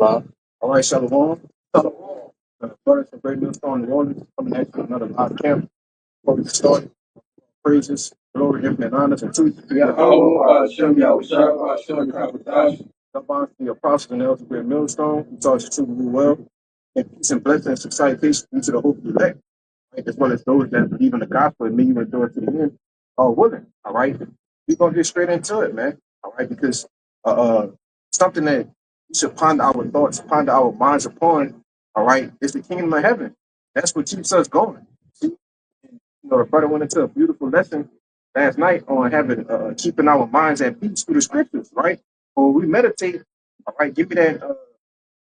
All right, Shalom. Shalom. Brothers and great millstone and warriors coming at you another live camp. Before we get started, praises, glory, infinite honors, and truth. Yahweh, Hashem, Yahushua, Hashem, Kabadash. Come the apostle and elder great millstone. We taught you to do well. And peace and blessings and salutation to the hope of the elect, right? As well as those that believe in the gospel and me endure to the end are willing. All right. We're gonna get straight into it, man. All right, because something that we should ponder our thoughts, ponder our minds upon, all right, is the kingdom of heaven. That's what keeps us going. See? The brother went into a beautiful lesson last night on having keeping our minds at peace through the scriptures, right? When we meditate, all right, give me that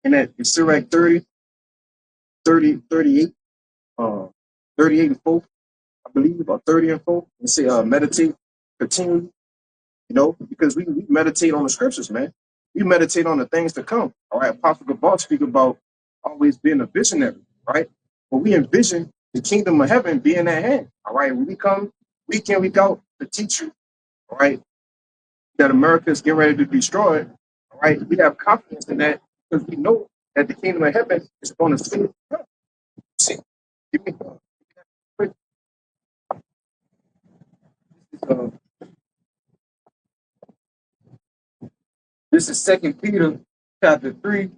in that Sirach 38, uh, 38 and 4, I believe, or 30 and 4, and say meditate, continue, because we meditate on the scriptures, man. We meditate on the things to come. All right, Apostle Gabal speak about always being a visionary, right? When we envision the kingdom of heaven being at hand, all right, when we come week in, week out to teach you, all right, that America is getting ready to be destroyed, all right, we have confidence in that because we know that the kingdom of heaven is going to soon come. See, give me quick, uh, this is Second Peter chapter 3,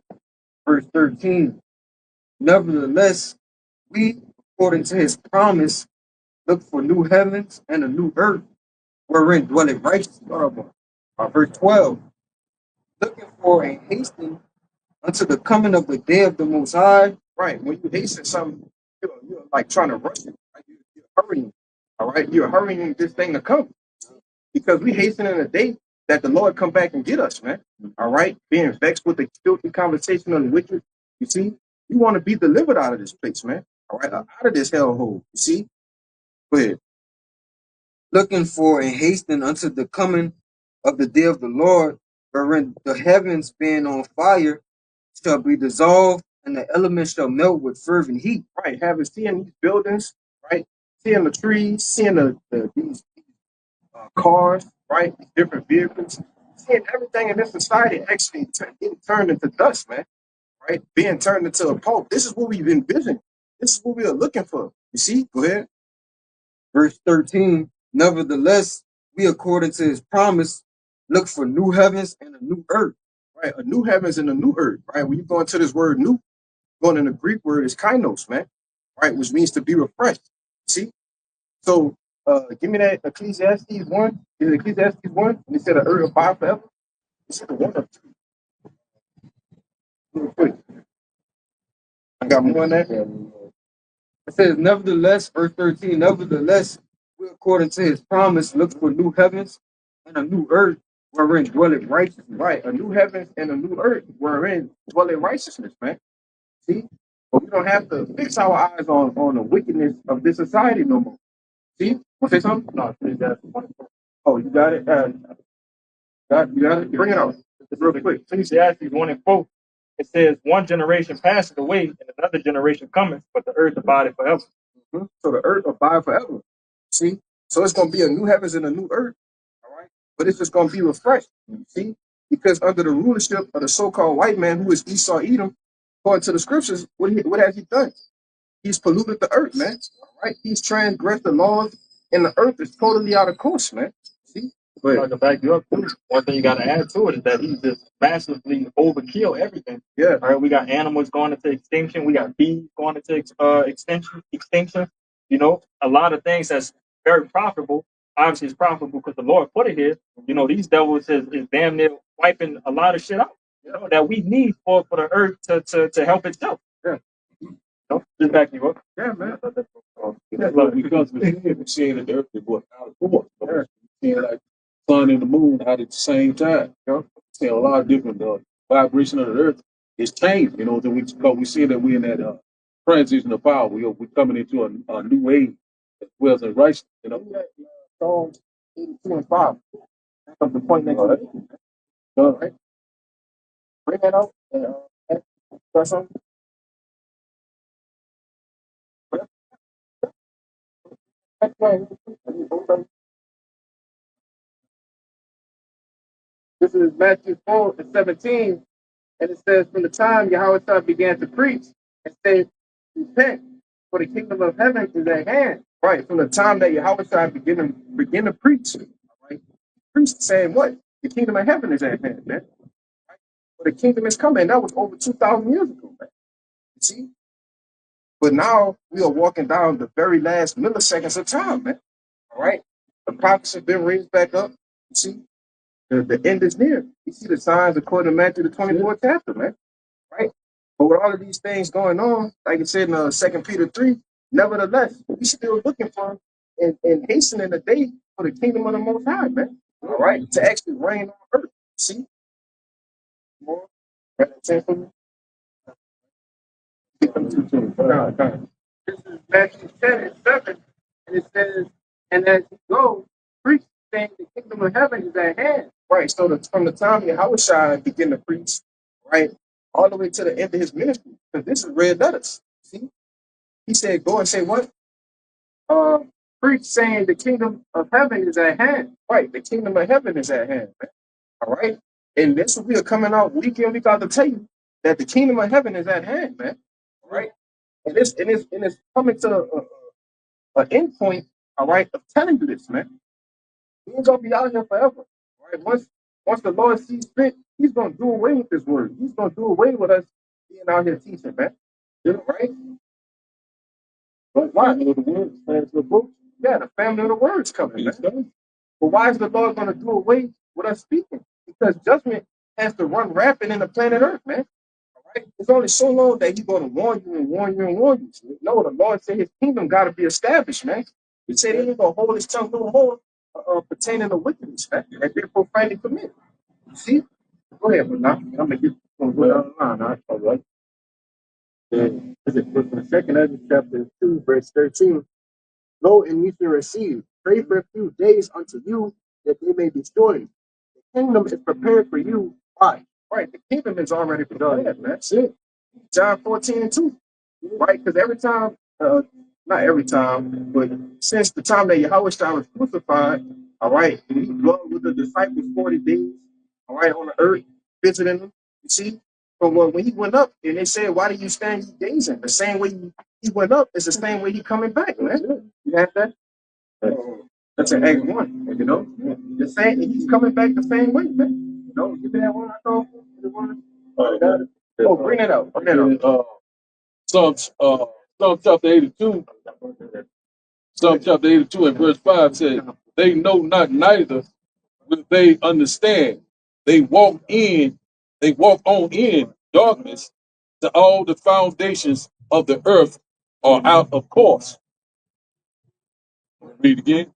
verse 13. Nevertheless, we, according to his promise, look for new heavens and a new earth, wherein dwelleth righteousness. Verse 12. Looking for and hastening unto the coming of the day of the Most High. Right. When you hasten something, you're like trying to rush it. Right? You're hurrying. All right. You're hurrying this thing to come because we hasten in a day that the Lord come back and get us, man. All right. Being vexed with the filthy conversation of the wicked. You see, you want to be delivered out of this place, man. All right. Out of this hellhole. You see? Go ahead. Looking for and hastening unto the coming of the day of the Lord, wherein the heavens being on fire shall be dissolved, and the elements shall melt with fervent heat. Right, having seeing these buildings, right, seeing the trees, seeing these cars, right, these different vehicles, seeing everything in this society actually getting turned into dust, man. Right, being turned into a pulp. This is what we've envisioned. This is what we are looking for. You see? Go ahead. Verse 13, nevertheless, we according to his promise, look for new heavens and a new earth. Right, a new heavens and a new earth. Right, when you go into this word new, going in the Greek word is kainos, man. Right, which means to be refreshed. See? So give me that Ecclesiastes 1. Is it Ecclesiastes 1? And it said the earth abide forever. It's the one of two. Real quick. I got more in there. It says, nevertheless, verse 13, nevertheless, we according to his promise look for new heavens and a new earth wherein dwelleth righteousness. Right, a new heavens and a new earth wherein dwelleth righteousness, man. See? But we don't have to fix our eyes on the wickedness of this society no more. See? Want to say something? No, please, that's oh, you got it? You got it? Bring it out. Just real quick. Ecclesiastes 1 and 4. It says, one generation passeth away, and another generation cometh, but the earth abideth forever. So the earth abide forever. See? So it's going to be a new heavens and a new earth. All right? But it's just going to be refreshed. See? Because under the rulership of the so-called white man who is Esau Edom, according to the scriptures, what has he done? He's polluted the earth, man. All right? He's transgressed the laws, and the earth is totally out of course, man. See? But to back you up too, one thing you got to add to it is that he's just massively overkill everything. Yeah. All right, we got animals going into extinction. We got bees going into extinction. You know, a lot of things that's very profitable. Obviously, it's profitable because the Lord put it here. You know, these devils is damn near wiping a lot of shit out. You know, that we need for the earth to help itself. Yeah. No, just back you up. Yeah, man. Yeah, look, because we're seeing that the earth is what out of course. We're seeing like sun and the moon out at the same time. You know? Seeing a lot of different vibration of the earth is changed. You know, then we see that we're in that transition of power. We're coming into a new age as well as in righteousness. You know, Psalms 82 and 5. That's the point next to it. All right. Bring that out. Got something? This is Matthew 4 and 17. And it says, from the time Yahweh began to preach and said, repent, for the kingdom of heaven is at hand. Right, from the time that Yahweh begin to preach, right? Preach saying what? The kingdom of heaven is at hand, man. For the kingdom is coming. That was over 2,000 years ago, man. You see? But now we are walking down the very last milliseconds of time, man. All right? The prophets have been raised back up. You see? The end is near. You see the signs according to Matthew the 24th chapter, man. Right? But with all of these things going on, like it said in 2 Peter 3, nevertheless, we still looking for and hastening the day for the kingdom of the Most High, man. All right? To actually reign on earth. See? More. Right? This is Matthew 10 and 7, and it says, and as you go, preach, saying the kingdom of heaven is at hand. Right. So from the time Yahweh began to preach, right, all the way to the end of his ministry, because this is red letters. See, he said, go and say what? Preach, saying the kingdom of heaven is at hand. Right. The kingdom of heaven is at hand. Man. All right. And this we are coming out week in, week out to tell you that the kingdom of heaven is at hand, man. All right. And it's coming to an end point, all right, of telling you this, man. We ain't gonna be out here forever. All right. Once the Lord sees fit, he's gonna do away with this word. He's gonna do away with us being out here teaching, man. Right? But why? The words, the book. Yeah, the family of the words coming, man. But why is the Lord gonna do away with us speaking? Because judgment has to run rapid in the planet Earth, man. Right? It's only so long that he's going to warn you and warn you and warn you. So, no, the Lord said his kingdom got to be established, man. He said he ain't going to hold his tongue no more pertaining to wickedness, man, that they profanely commit. You see? Go ahead, but now I'm going to get going to go down the line. All right. Is it from the second Ezra chapter 2, verse 13? Go and ye shall receive. Pray for a few days unto you that they may be destroyed. The kingdom is prepared for you. Why? Right. The kingdom is already prepared, man. That's it. John 14 and 2. Right? Because every time, not every time, but since the time that Yahweh was crucified, all right, and he dwelt with the disciples 40 days, all right, on the earth, visiting them, you see? But when he went up, and they said, why do you stand ye gazing? The same way he went up is the same way he coming back, man. You have that? That's an Act 1, you know? The same, he's coming back the same way, man. You know, give me that one I call for. The one. Oh, bring it out. Bring it out. Psalm chapter 82, Psalm chapter 82 and verse 5 says, they know not neither will they understand. They walk on in darkness to all the foundations of the earth are out of course. Read again.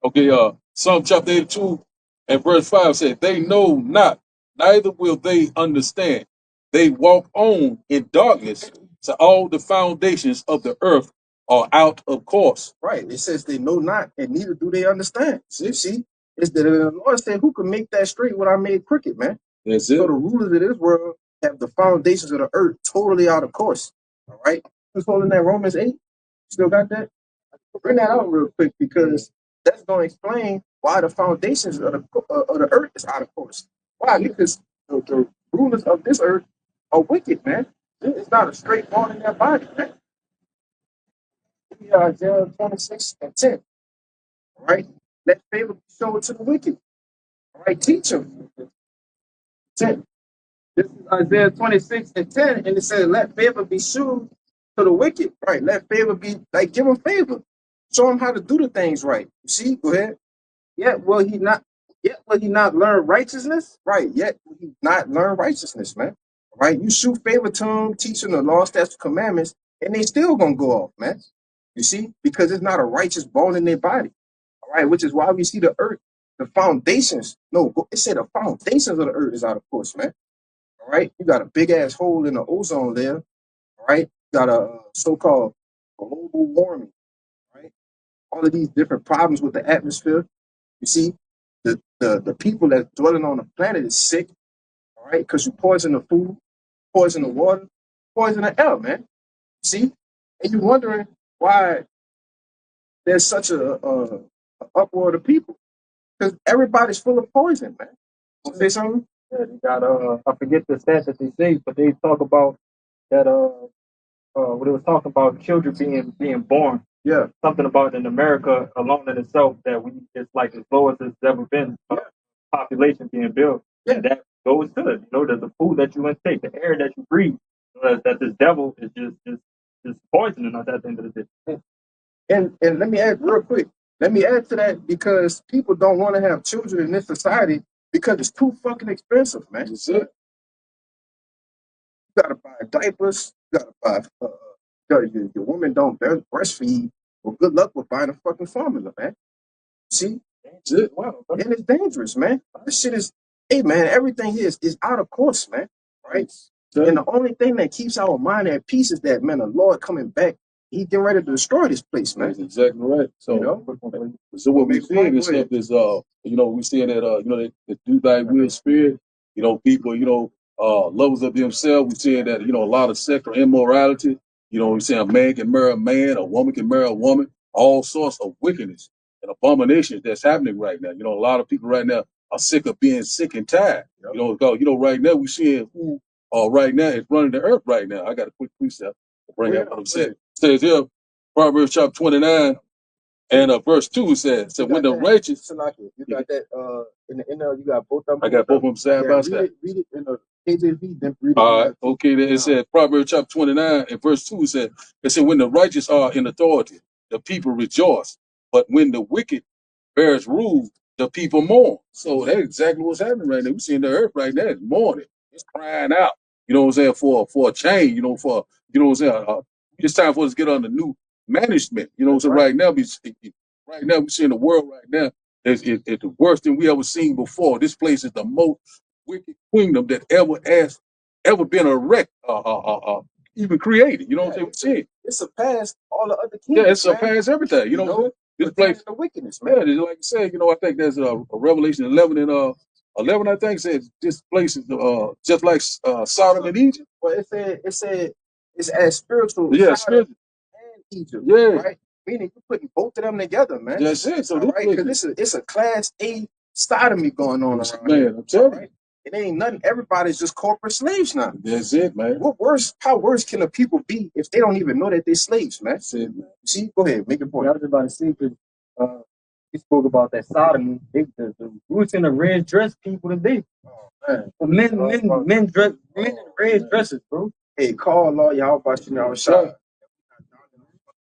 Okay, Psalm chapter 82 and verse 5 said, they know not, neither will they understand. They walk on in darkness, so all the foundations of the earth are out of course. Right. It says they know not, and neither do they understand. See? It's the Lord said, who can make that straight what I made crooked, man? That's it. So the rulers of this world have the foundations of the earth totally out of course. All right. Who's holding that Romans 8? Still got that? Bring that out real quick because that's going to explain why the foundations of the earth is out of course. Why? Because the rulers of this earth are wicked, man. It's not a straight ball in their body, man. Isaiah 26 and 10. All right. Let favor be shown to the wicked. All right. Teach them. 10. This is Isaiah 26 and 10. And it says, let favor be shown to the wicked. Right. Let favor be, like, give them favor. Show them how to do the things right. You see? Go ahead. Yet will he not learn righteousness? Right. Yet will he not learn righteousness, man. Right. You shoot favor to them, teaching the law, statutes, commandments, and they still gonna go off, man. You see? Because it's not a righteous bone in their body. All right, which is why we see the earth, the foundations. No, it said the foundations of the earth is out of course, man. All right, you got a big ass hole in the ozone layer. All right, you got a so-called global warming. Right, all of these different problems with the atmosphere. You see, the people that dwelling on the planet is sick. All right, because you poison the food, poison the water, poison the air, man. See, and you're wondering why there's such a uproar of people. Because everybody's full of poison, man. Want to say something? Yeah, they got I forget the stats that they say, but they talk about that what it was talking about children being born. Yeah. Something about in America alone in itself that we it's like as low as it's ever been. Population being built. Yeah. And that goes to it. You know, there's the food that you intake, the air that you breathe. You know, that this devil is just poisoning us at the end of the day. And let me add real quick. Let me add to that because people don't want to have children in this society because it's too fucking expensive, man. That's it. You gotta buy diapers. You gotta buy. Your woman don't breastfeed. Well, good luck with buying a fucking formula, man. See, That's it. Wow. and it's dangerous, man. This shit is. Hey, man, everything here is out of course, man. Right. And the only thing that keeps our mind at peace is that, man, the Lord coming back. He getting ready to destroy this place, man. That's exactly right. So, You know? So what we're seeing is stuff is you know, we're seeing that you know, the do thy will spirit, you know, people, you know, lovers of themselves. We're seeing that, you know, a lot of sexual immorality, you know, we're saying a man can marry a man, a woman can marry a woman, all sorts of wickedness and abominations that's happening right now. You know, a lot of people right now are sick of being sick and tired. You know, because, you know, right now we're seeing who right now is running the earth right now. I got a quick precept to bring up what I'm saying. It says here, Proverbs chapter 29 and verse 2 says, so when the righteous. You got that in the NL, you got both of them. I got both of them side by side. Read it in the KJV, then read it. All right, okay. Then it said, Proverbs chapter 29 and verse 2 said, when the righteous are in authority, the people rejoice. But when the wicked bears rule, the people mourn. So that's exactly what's happening right now. We're seeing the earth right now. It's mourning. It's crying out. You know what I'm saying? For a change, you know, you know what I'm saying? It's time for us to get on the new management. You know, so right now, we're seeing the world right now is the worst thing we ever seen before. This place is the most wicked kingdom that ever been even created. You know what I'm saying? It surpassed all the other kingdoms. Yeah, it surpassed everything. You know what I'm saying? This place, the wickedness, man. yeah, like I said, you know, I think there's a Revelation 11 and 11. I think says this place is just like Sodom and Egypt. Well, it said it's as spiritual. Yeah, Sodom spiritual. and Egypt. Yeah, right. Meaning you're putting both of them together, man. That's it. So right, because it's a class A sodomy going on around here. I'm telling you. It ain't nothing. Everybody's just corporate slaves now. That's it, man. What worse? How worse can the people be if they don't even know that they're slaves, man? That's it, man. See, go ahead, make your point. I was about to say because he spoke about that sodomy. The roots in the red dress people today. Men dress men in red dresses, bro. Hey, call Allah, y'all about you now. Shot.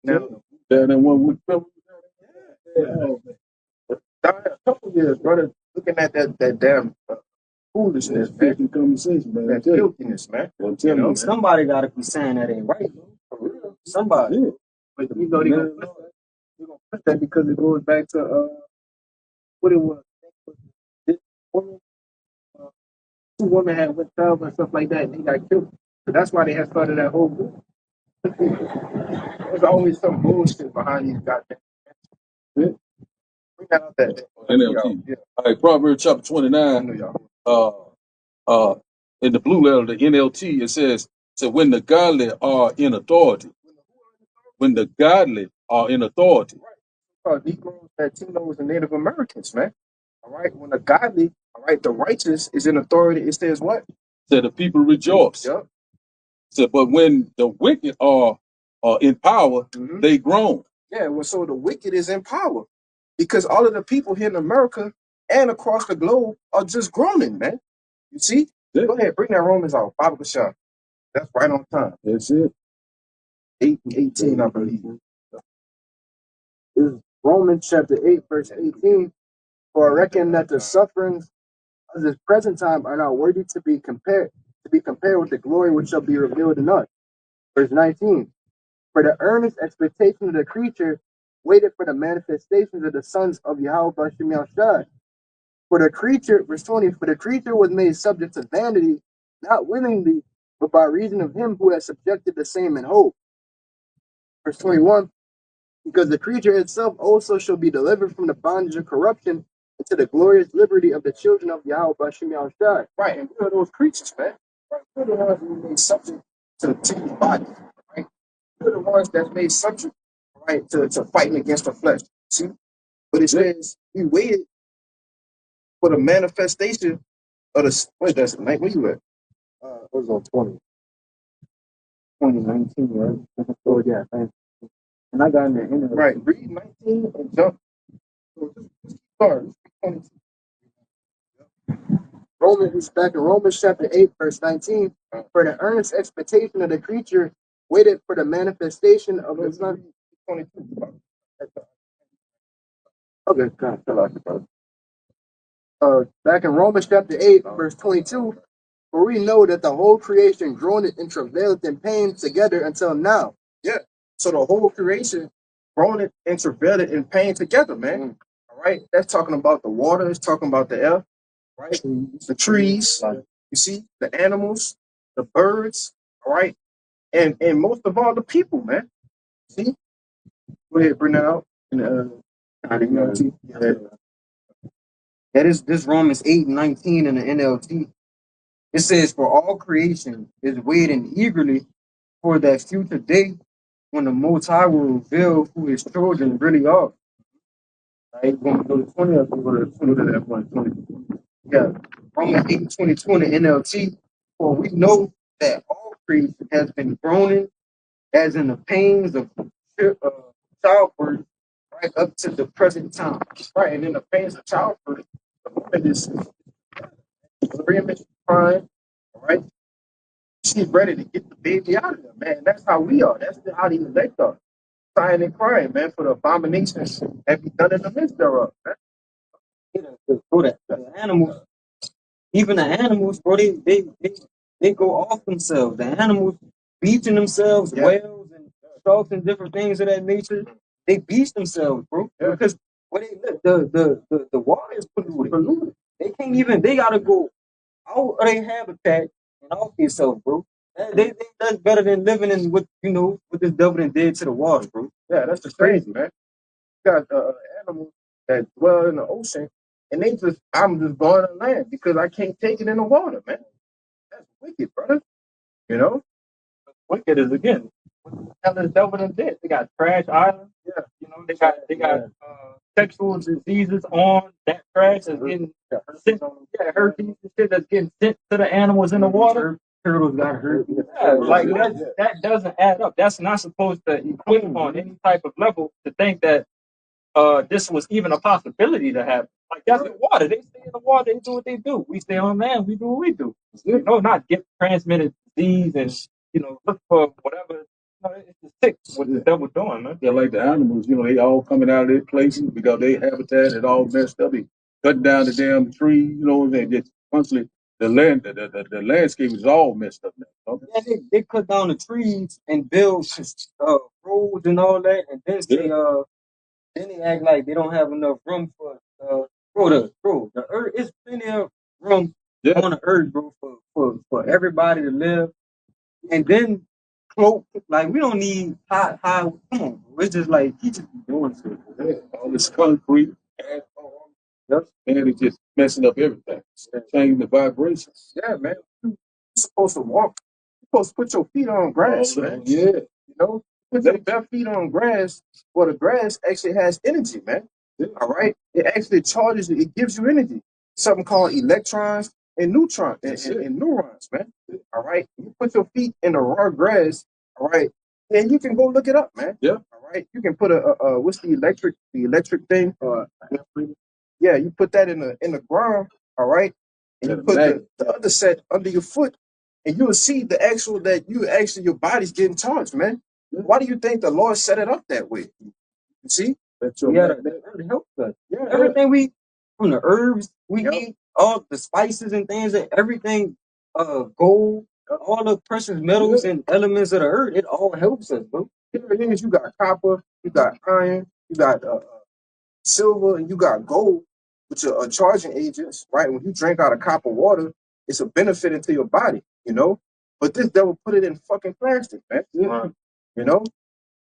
Now, that one we down there a couple years, brother, looking at that damn foolishness, man. Conversation, man. That filthiness, man. You know, somebody got to be saying that ain't right. For real. Somebody. Yeah. But you know, they're gonna put that because it goes back to what it was. This woman, two women had went travel and stuff like that, and they got killed. So that's why they had started that whole group. There's always some bullshit behind these goddamn. Bring that out that NLT. Yeah. All right, Proverbs chapter 29. In the blue letter, the NLT, it says, so when the godly are in authority. When the godly are in authority. Negroes, Latinos, and Native Americans, man. All right. When the godly, all right, the righteous is in authority, it says what? So the people rejoice. Yep. So, but when the wicked are in power, they groan. Yeah, well, so the wicked is in power because all of the people here in America and across the globe are just groaning, man. You see? Yeah. Go ahead, bring that Romans out. Bible shot. That's right on time. That's it. 18, I believe. This is Romans chapter 8, verse 18. For I reckon that the sufferings of this present time are not worthy to be compared with the glory which shall be revealed in us. Verse 19. For the earnest expectation of the creature waited for the manifestations of the sons of Yahweh Bashem Yahshai. For the creature, verse 20, for the creature was made subject to vanity, not willingly, but by reason of him who has subjected the same in hope. Verse 21, because the creature itself also shall be delivered from the bondage of corruption into the glorious liberty of the children of Yahweh Bashem Yahshai. Right, and we're those creatures, man. Right? We're the ones who made subject to the body, right? We're the ones that's made subject, right, to fighting against the flesh. See? But it says we waited for the manifestation wait, that's night. Where you at? It was on 2019, right? Oh yeah, thanks. And I got in there anyway. Right, read 19 and jump. So just start. Romans, back in Romans chapter 8, verse 19. For the earnest expectation of the creature waited for the manifestation of the Son. 22. Okay, kind of fell out the brother. Back in Romans chapter 8, verse 22. For we know that the whole creation groaneth and travaileth in pain together until now. Yeah. So the whole creation groaneth and travaileth in pain together, man. All right. That's talking about the water. It's talking about the air, right? The trees. You see the animals, the birds. All right. And most of all the people, man. See. Go ahead, bring that out. That is this Romans 8:19 in the NLT. It says, "For all creation is waiting eagerly for that future day when the Most High will reveal who His children really are." Right? When we go to 20, or go to 20 to that point, 20. Yeah, Romans 8:22 in the NLT. For we know that all creation has been groaning, as in the pains of childbirth, right up to the present time. Right, and in the pains of childbirth, the woman is screaming, crying. All right. She's ready to get the baby out of there, man. That's how we are. That's how the elect are. Crying and crying, man, for the abominations that be done in the midst thereof, man. Bro, the animals, even the animals, bro, they go off themselves. The animals beaching themselves, whales and sharks and different things of that nature, they beach themselves, bro. Because when they live, the water is polluted. They can't even, they gotta go out of their habitat and off themselves, bro. They think that's better than living in what what this devil done did to the water, bro. Yeah, that's just crazy, man. You got animals that dwell in the ocean, and I'm just going on land because I can't take it in the water, man. That's wicked, brother. You know, Wicked is again. What the hell is devil done did? They got trash islands. yeah. They got sexual diseases on that trash that's getting sent. Yeah, herpes and shit that's getting sent to the animals in the water. Turtles got hurt. Yeah, like that doesn't add up. That's not supposed to equate on any type of level to think that this was even a possibility to happen. Like that's the water. They stay in the water. They do what they do. We stay on land. We do what we do. Not get transmitted disease and look for whatever. It's just sick what the devil doing, man. Yeah, like the animals, they all coming out of their places because their habitat is all messed up. They cutting down the damn tree, they just constantly the landscape is all messed up now. Yeah, they cut down the trees and build roads and all that, and then they act like they don't have enough room for the earth. It's plenty of room on the earth, bro, for everybody to live. And then like we don't need high. Come on, bro. It's just like he just be doing shit. Yeah, all this concrete, asphalt, and it's just messing up everything. Changing the vibrations. Yeah, man. You're supposed to walk. You're supposed to put your feet on grass, man. Yeah. Put your bare feet on grass. Well, the grass actually has energy, man. Yeah. All right. It actually charges you. It gives you energy. Something called electrons and neutrons and neurons, man. All right. You put your feet in the raw grass, all right, and you can go look it up, man. Yeah. All right. You can put what's the electric thing? Yeah, you put that in the ground, all right, and you put the other set under your foot, and you'll see your body's getting charged, man. Yeah. Why do you think the Lord set it up that way? You see? That helps us. Yeah, everything we from the herbs we eat, all the spices and things, and everything, gold, all the precious metals and elements of the earth, it all helps us, bro. Here you got copper, you got iron, you got silver, and you got gold, which are charging agents, right? When you drink out of copper water, it's a benefit into your body, But this devil put it in fucking plastic, man. Yeah.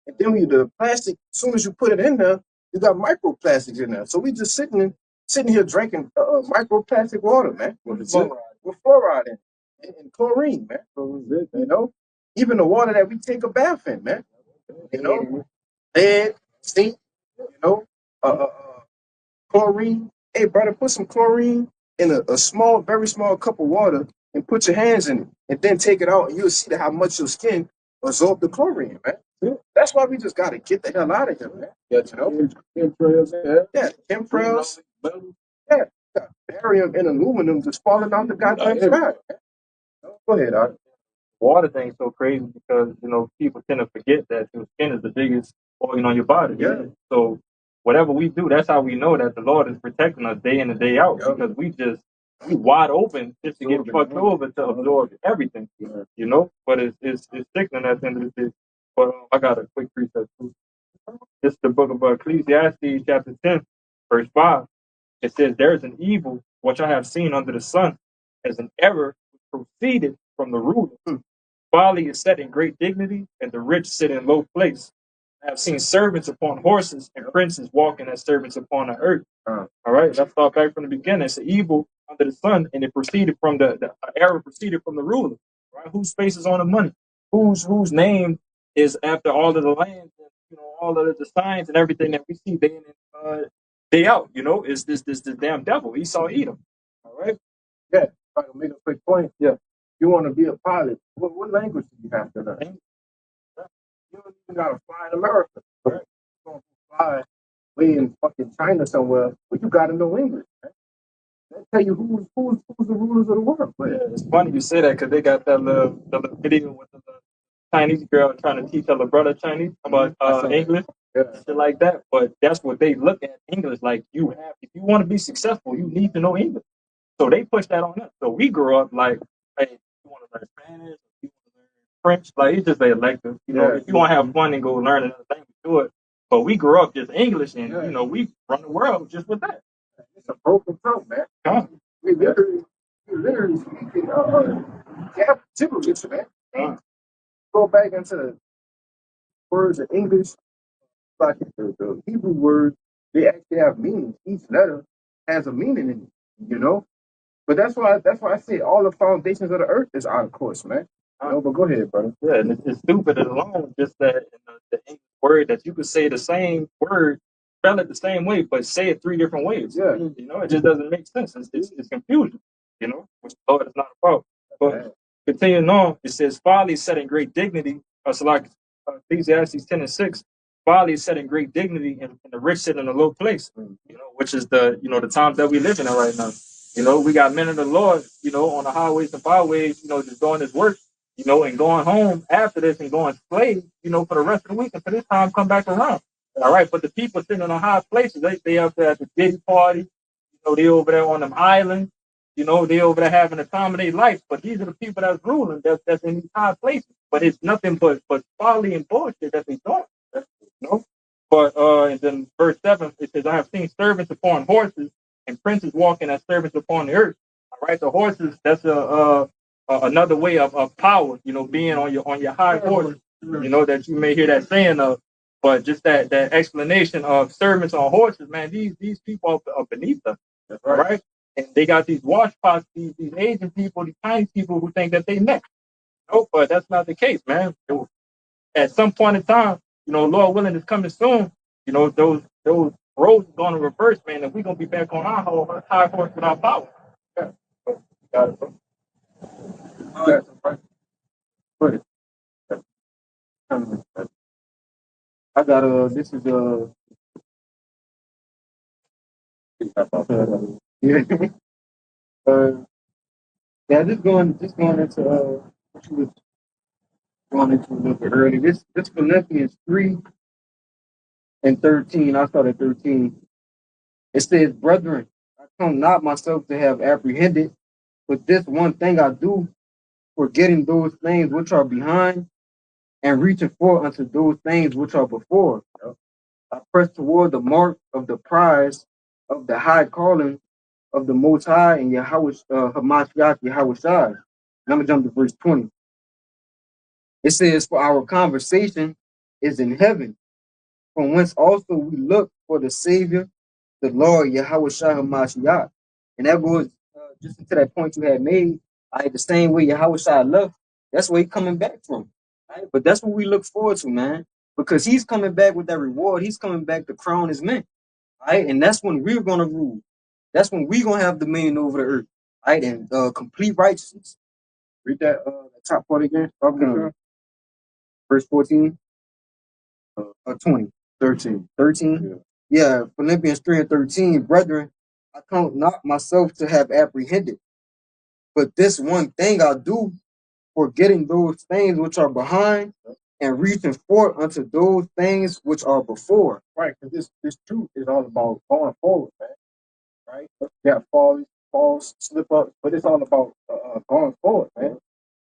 And then the plastic, as soon as you put it in there, you got microplastics in there. So we just sitting here drinking microplastic water, man. With fluoride in it, and chlorine, man. Even the water that we take a bath in, man. Lead, zinc, chlorine. Hey, brother, put some chlorine in a small, very small cup of water and put your hands in it, and then take it out, and you'll see how much your skin absorb the chlorine, man. Yeah. That's why we just gotta get the hell out of here, man. Yeah, you know? Chemtrails, yeah, chemtrails, yeah, barium and aluminum just falling out the goddamn sky. Go ahead, Art. Water thing's so crazy because people tend to forget that your skin is the biggest organ on your body. Yeah. So whatever we do, that's how we know that the Lord is protecting us day in and day out, because we wide open just to get fucked over to absorb everything. But it's sickening at the end of the day. But I got a quick precept too. This is the book of Ecclesiastes, chapter 10, verse 5. It says, "There is an evil which I have seen under the sun, as an error which proceeded from the ruler. Folly is set in great dignity, and the rich sit in low place. I have seen servants upon horses, and princes walking as servants upon the earth." All right, let's start back from the beginning. It's an evil under the sun, and it proceeded from the error proceeded from the ruler. Right? Whose face is on the money? Whose name is after all of the lands, and all of the signs and everything that we see day in and day out. Is this damn devil, Esau Edom. All right. Yeah, if I can make a quick point. Yeah. You want to be a pilot, what language do you have to learn? You don't even got to fly in America. Right? You're going to fly way in fucking China somewhere, but you got to know English. Right? They tell you who's the rulers of the world. But it's funny you say that because they got that little video with the Chinese girl trying to teach her brother Chinese about English, shit like that. But that's what they look at English like. If you want to be successful, you need to know English. So they push that on us. So we grew up like, hey, you want to learn Spanish, you want to learn French, like it's just an elective. If you want to have fun and go learn another language, do it. But we grew up just English, and we run the world just with that. It's a broken tongue, man. We literally speaking gibberish, man. Go back into words of English, like the Hebrew words, they actually have meanings. Each letter has a meaning in it, But that's why I say all the foundations of the earth is out of course, man. But go ahead, brother. Yeah, and it's stupid alone, just that in the English word that you could say the same word, spell it the same way, but say it three different ways. Yeah. It just doesn't make sense. It's confusion, which the Lord is not about. But continuing on, it says, "Folly is set in great dignity." So like Ecclesiastes 10 and 6, "Folly is set in great dignity, and the rich sit in a low place," which is the times that we live in right now. We got men of the Lord, on the highways and byways, just doing His work, and going home after this and going slave, for the rest of the week until this time come back around. All right, but the people sitting in the high places, they up there at the big party, they over there on them islands, they over there having a time of their life. But these are the people that's ruling, that's in these high places. But it's nothing but folly and bullshit that they doing. But and then verse 7, it says, "I have seen servants upon horses and princes walking as servants upon the earth." All right, the horses, that's another way of power, being on your high horse, that you may hear that saying of. But just that explanation of servants on horses, man, these people are beneath us, right? And they got these wash pots, these Asian people, these Chinese people who think that they next. No, but that's not the case, man. At some point in time, Lord willing, is coming soon. Those roads are going to reverse, man, and we're going to be back on our high horse with our power. Yeah. Got it, bro. I got this is yeah. Yeah, just going into what you was going into a little bit early. This Philippians 3:13. I started 13. It says, "Brethren, I come not myself to have apprehended, but this one thing I do, forgetting those things which are behind, and reaching forth unto those things which are before. I press toward the mark of the prize of the high calling of the Most High and Yahweh, Hamashiach Yahweh Shai." And I'm going to jump to verse 20. It says, "For our conversation is in heaven, from whence also we look for the Savior, the Lord Yahweh Shai Hamashiach." And that goes just into that point you had made. The same way Yahweh Shai left, that's where he's coming back from. Right? But that's what we look forward to, man. Because he's coming back with that reward. He's coming back to crown his men. Right? And that's when we're going to rule. That's when we gonna have dominion over the earth, right? And complete righteousness. Read that the top part again. Verse 14, 20, 13. 13? Yeah, Philippians 3 and 13. Brethren, I count not myself to have apprehended, but this one thing I do, forgetting those things which are behind and reaching forth unto those things which are before. Right, because this truth is all about going forward, man. Right? Yeah, falls, slip up, but it's all about going forward, man.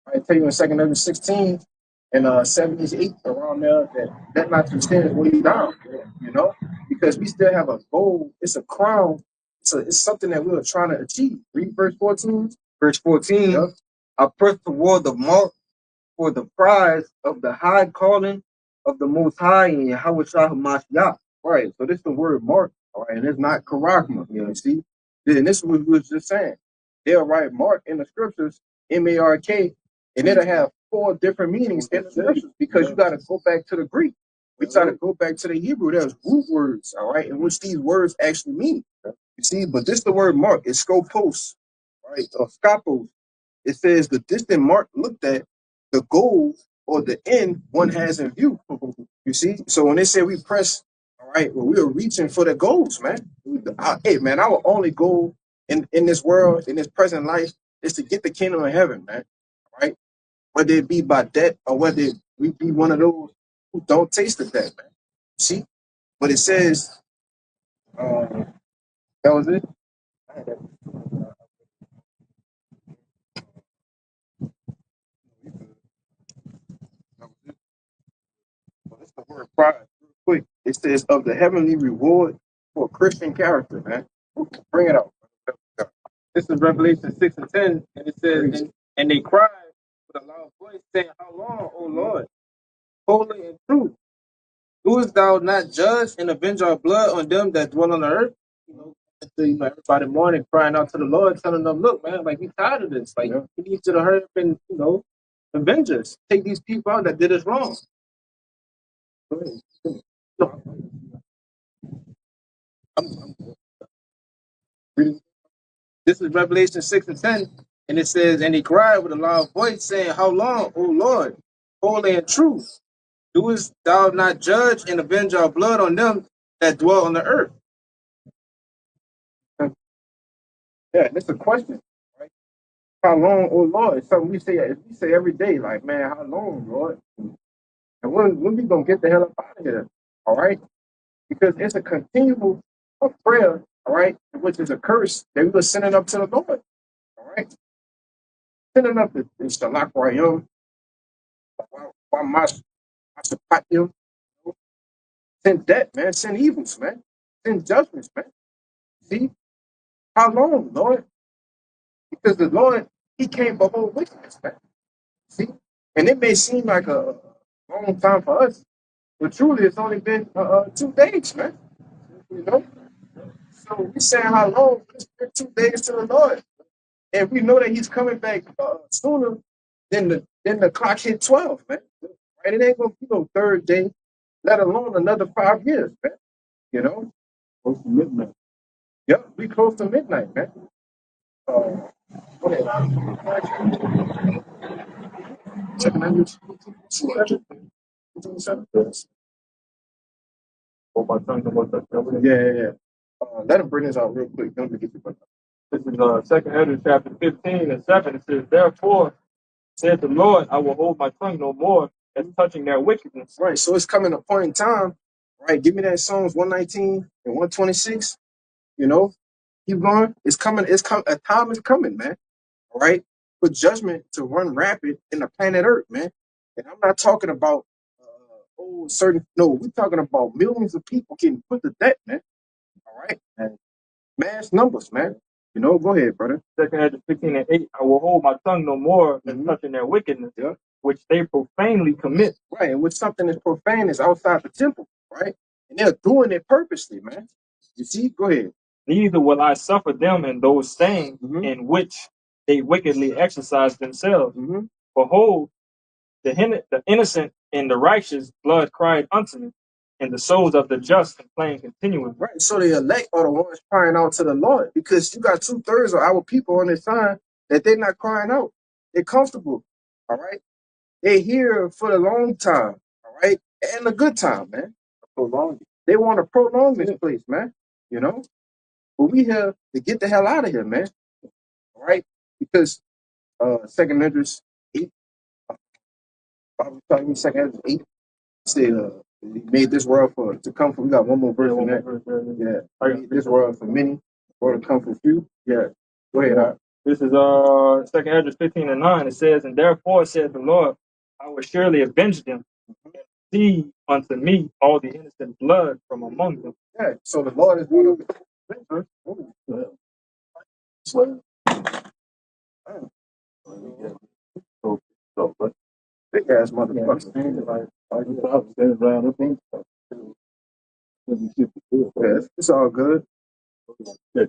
I tell you in 2 Corinthians 16 and 78 around there that not to stand way down, you know, because we still have a goal. It's a crown. It's something that we are trying to achieve. Read verse 14. Verse 14. Yep. I press toward the mark for the prize of the high calling of the Most High in Yahweh Shah Hamashiach. Right. So this is the word mark. All right. And it's not charagma. You see? And this is what we was just saying. They'll write mark in the scriptures, M-A-R-K, and it'll have 4 different meanings in the scriptures because you got to go back to the Greek. We try to go back to the Hebrew. There's root words, all right, in which these words actually mean. You see? But this the word mark. It's scopos, right? Or scopos. It says the distant mark looked at, the goal or the end one has in view. You see? So when they say we press, all right, well, we are reaching for the goals, man. Hey, man, our only goal in this world, in this present life, is to get the kingdom of heaven, man. All right? Whether it be by debt or whether we be one of those who don't taste of that, man. See? But it says, that was it. Well, that's the word pride. Real quick, it says of the heavenly reward for Christian character, man. Bring it out. This is Revelation 6 and 10, and it says, and they cried with a loud voice, saying, how long, O Lord, holy and true, doest thou not judge and avenge our blood on them that dwell on the earth? Everybody morning crying out to the Lord, telling them, look, man, like, we tired of this. Like, we need you to hurry up and, avenge us. Take these people out that did us wrong. I'm reading. This is Revelation 6 and 10, and it says, and he cried with a loud voice, saying, how long, O Lord, holy and true, doest thou not judge and avenge our blood on them that dwell on the earth? Yeah, it's a question, right? How long, O Lord? It's something we say every day, like, man, how long, Lord? And when we gonna get the hell up out of here? All right? Because it's a continual prayer, all right, which is a curse that we were sending up to the Lord. All right. Sending up the Shalak Rayum, Wamash, send death, man, send evils, man, send judgments, man. See? How long, Lord? Because the Lord, He can't behold wickedness, man. See? And it may seem like a long time for us, but truly it's only been 2 days, man. You know? So we saying how long? It's been 2 days to the Lord. And we know that He's coming back sooner than the clock hit 12, man. Right? It ain't gonna be no 3rd day, let alone another 5 years, man. You know? Close to midnight. Yep, we close to midnight, man. Go ahead. Second language. Oh, my tongue to what the Yeah. Let him bring this out real quick. Don't forget to This is 2 Ezra chapter 15 and 7. It says, therefore, said the Lord, I will hold my tongue no more as touching their wickedness. Right. So it's coming a point in time, right? Give me that Psalms 119 and 126. You know, keep going. It's coming. A time is coming, man. All right, for judgment to run rapid in the planet Earth, man. And I'm not talking about certain. No, we're talking about millions of people getting put to death, man. All right, and mass numbers, man. You know, go ahead, brother. 2 Ezra 15 and 8. I will hold my tongue no more as touching their wickedness, which they profanely commit. Right, and which something is profane is outside the temple, right? And they're doing it purposely, man. You see, go ahead. Neither will I suffer them in those things in which they wickedly exercise themselves. Behold, the innocent and the righteous blood cried unto me. and the souls of the just complain continually. Right. So the elect are the ones crying out to the Lord because you got 2/3 of our people on this side that they're not crying out. They're comfortable. All right. They're here for the long time. All right. And a good time, man. Prolong. They want to prolong this place, man. You know? But we here to get the hell out of here, man. All right. Because second address 8, Bible telling me second address 8 said he made this world for to come for. We got one more verse in that. Yeah. He made this world for many, or to come for few. Yeah. Go ahead. This is second address 15 and 9. It says, and therefore said the Lord, I will surely avenge them and see unto me all the innocent blood from among them. Yeah. So the Lord is going to avenge us. Big ass motherfucker. Yeah, it's all good. Yeah.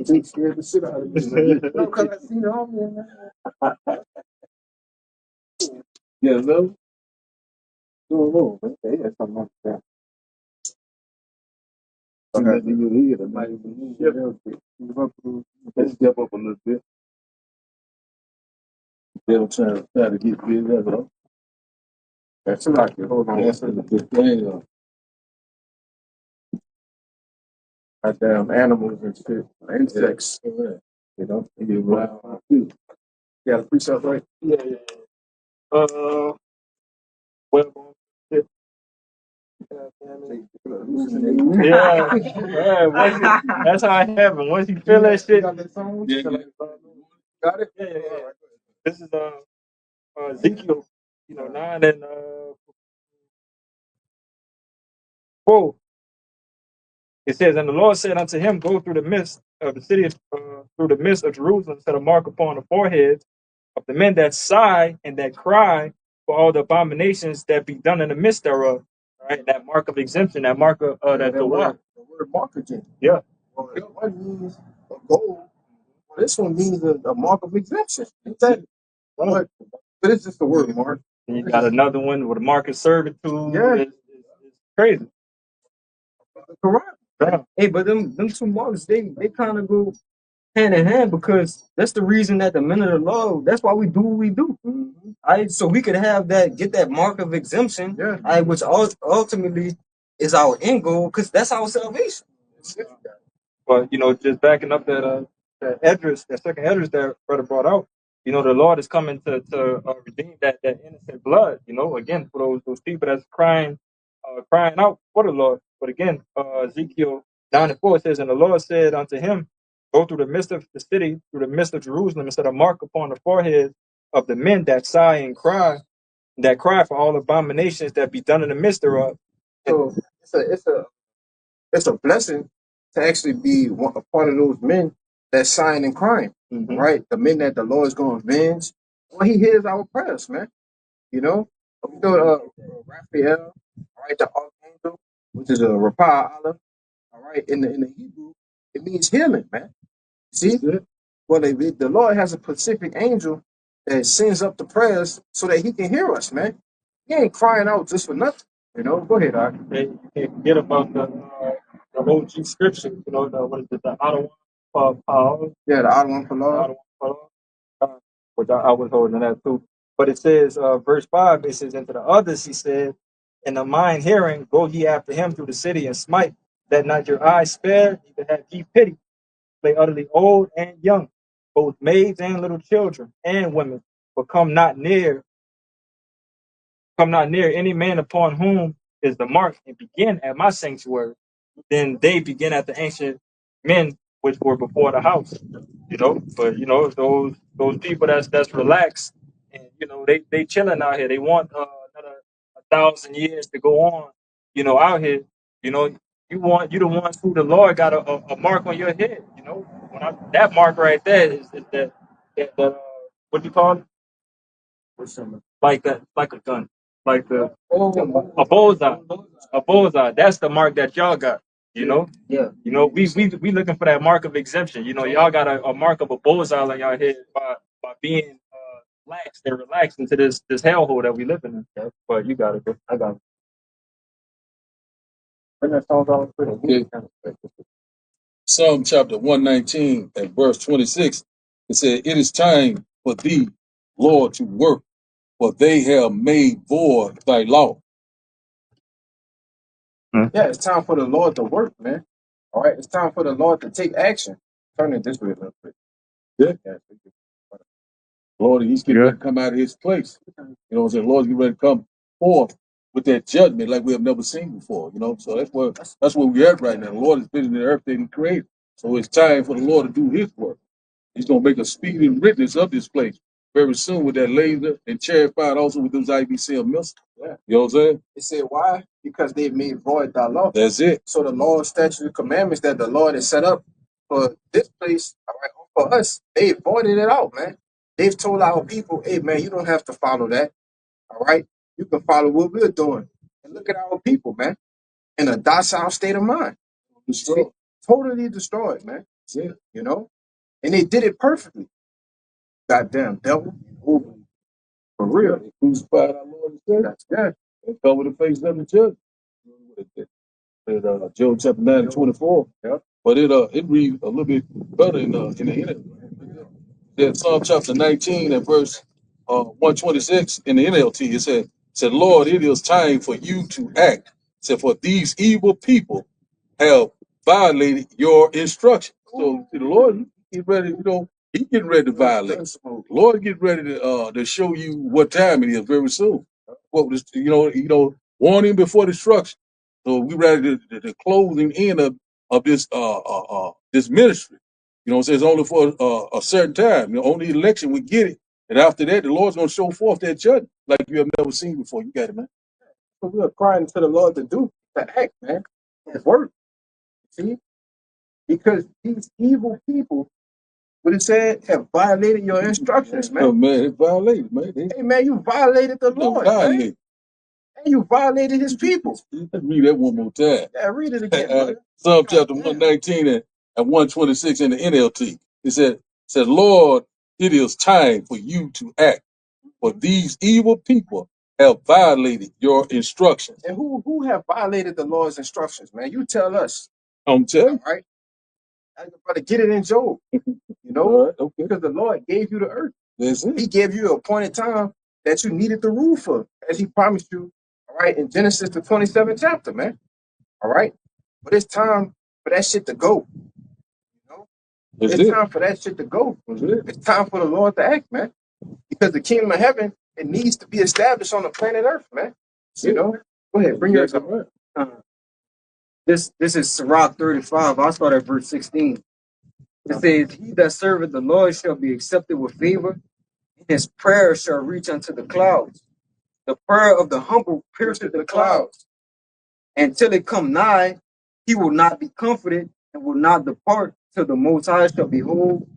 Jake scared the shit out of me. No, because I seen it on me, man. Yeah, no. No, man. They had something like that. Okay. In your head, I might even let's step up a little bit. They'll try to get busy. That's all. That's right. Hold on. That's the thing. Goddamn animals and shit, insects. Yeah. You know, they get around too. You got a precept, right? Yeah. Well, yeah, that's how it happened. Once you feel that shit, got that song? yeah. Got it? Yeah. This is Ezekiel, 9 and 4. It says, and the Lord said unto him, go through the midst of the city, through the midst of Jerusalem, set a mark upon the foreheads of the men that sigh and that cry for all the abominations that be done in the midst thereof. Right, that mark of exemption, that mark of that the word mark again. Yeah. Well, one means a goal. Well, this one means a mark of exemption. Exactly. But it's just the word mark. And you got another one with a mark of servitude. Yeah. It's crazy. Correct. Yeah. Hey, but them two marks, they kind of go hand in hand because that's the reason that the men of the law, that's why we do what we do. So we could have that, get that mark of exemption, which ultimately is our end goal because that's our salvation. But just backing up that address, that second address that brother brought out, the Lord is coming to redeem that innocent blood. Again, for those people that's crying out for the Lord. But again, Ezekiel 9 and 4 says, and the Lord said unto him, go through the midst of the city, through the midst of Jerusalem, and set a mark upon the forehead of the men that sigh and cry, that cry for all abominations that be done in the midst thereof. So it's a blessing to actually be a part of those men that sign and crying, right? The men that the Lord is going to avenge. Well, He hears our prayers, man. Raphael, right? The archangel, which is a Rapha Allah, all right. In the Hebrew, it means healing, man. See, well, the Lord has a specific angel that sends up the prayers so that He can hear us, man. He ain't crying out just for nothing. Go ahead, Doc. You can't forget about the OG scripture, what is it, the auto one for Paul? Yeah, the auto one for Lord. Which I was holding that too. But it says, verse 5, it says, and to the others he said, in the mind hearing, go ye after him through the city and smite, that not your eyes spare, neither have ye pity. Play utterly old and young, both maids and little children and women, but come not near any man upon whom is the mark, and begin at my sanctuary. Then they begin at the ancient men which were before the house. But those people that's relaxed, and they chilling out here. They want another 1,000 years to go on. Out here. You the ones who the Lord got a mark on your head. That mark right there is that what do you call it? Like that, like a gun, like a bullseye, a bullseye. That's the mark that y'all got. We looking for that mark of exemption. Y'all got a mark of a bullseye on y'all head by being They're relaxed into this hellhole that we live in. Stuff. But you got it, bro. I got it. And that sounds all pretty. Okay. Psalm chapter 119 and verse 26. It said, "It is time for thee, Lord, to work, for they have made void thy law." Yeah, it's time for the Lord to work, man. All right, it's time for the Lord to take action. Turn it this way a little bit. Yeah. Yeah. Lord, he's getting ready to come out of his place. You know what I'm saying? Lord's getting ready to come forth with that judgment like we have never seen before. You know, so that's where we're at right now. The Lord is visiting the earth that he created. So it's time for the Lord to do his work. He's gonna make a speedy witness of this place very soon with that laser and chariot fire, also with those IBCM missiles. Yeah. You know what I'm saying? It said why? Because they made void thy law. That's it. So the law, statutes, and commandments that the Lord has set up for this place, all right, for us, they voided it out, man. They've told our people, hey man, you don't have to follow that. All right. You can follow what we're doing. And look at our people, man, in a docile state of mind. Destroyed. Totally destroyed, man. That's it. You know? And they did it perfectly. Goddamn devil. Ooh, for real. They crucified our Lord and Savior. That's good. And covered the face of the judge. Job chapter 9 and 24. Yeah. But it reads a little bit better in the NLT. That Psalm chapter 19 and verse 126 in the NLT. It said, "Lord, it is time for you to act. It said, for these evil people have violated your instruction." So see, the Lord, he get ready, he getting ready to violate. The Lord get ready to show you what time it is very soon. What was warn him before destruction. So we ready to the closing end of this ministry. You know, it says only for a certain time. You know, only election we get it, and after that, the Lord's gonna show forth that judgment like you have never seen before. You got it, man. So we are crying to the Lord to act, man. His work. See? Because these evil people, what it said, have violated your instructions, man. Oh man, it violated, man. Hey man, you violated the Lord, man. And you violated his people. Let's read that one more time. Yeah, read it again, brother. Psalm chapter 119 and 126 in the NLT. It said, "Lord, it is time for you to act, for these evil people have violated your instructions." And who have violated the Lord's instructions, man? You tell us. I'm telling you. All right. I got to get it in Job. You know? All right, okay. Because the Lord gave you the earth. That's it. He gave you a appointed time that you needed the rule for, as he promised you, all right, in Genesis the 27th chapter, man. All right. But it's time for that shit to go. You know? It's time for that shit to go. It's time for the Lord to act, man. Because the kingdom of heaven, it needs to be established on the planet Earth, man. You know? Go ahead, bring yours up. This is Sirach 35. I'll start at verse 16. It says, "He that serveth the Lord shall be accepted with favor, and his prayer shall reach unto the clouds. The prayer of the humble pierceth the clouds. And till it come nigh, he will not be comforted and will not depart till the Most High shall behold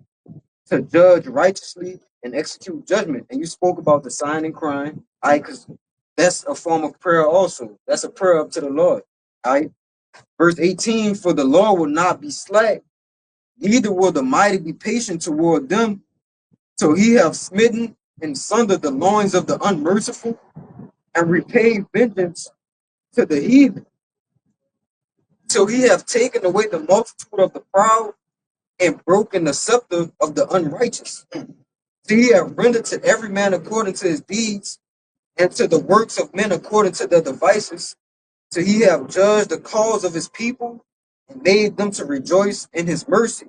to judge righteously and execute judgment." And you spoke about the sign and crying, all right, because that's a form of prayer also. That's a prayer up to the Lord, all right. Verse 18, "For the Lord will not be slack, neither will the mighty be patient toward them, till he have smitten and sundered the loins of the unmerciful, and repaid vengeance to the heathen, till he have taken away the multitude of the proud, and broken the scepter of the unrighteous. Till he have rendered to every man according to his deeds, and to the works of men according to their devices, till he have judged the cause of his people, and made them to rejoice in his mercy."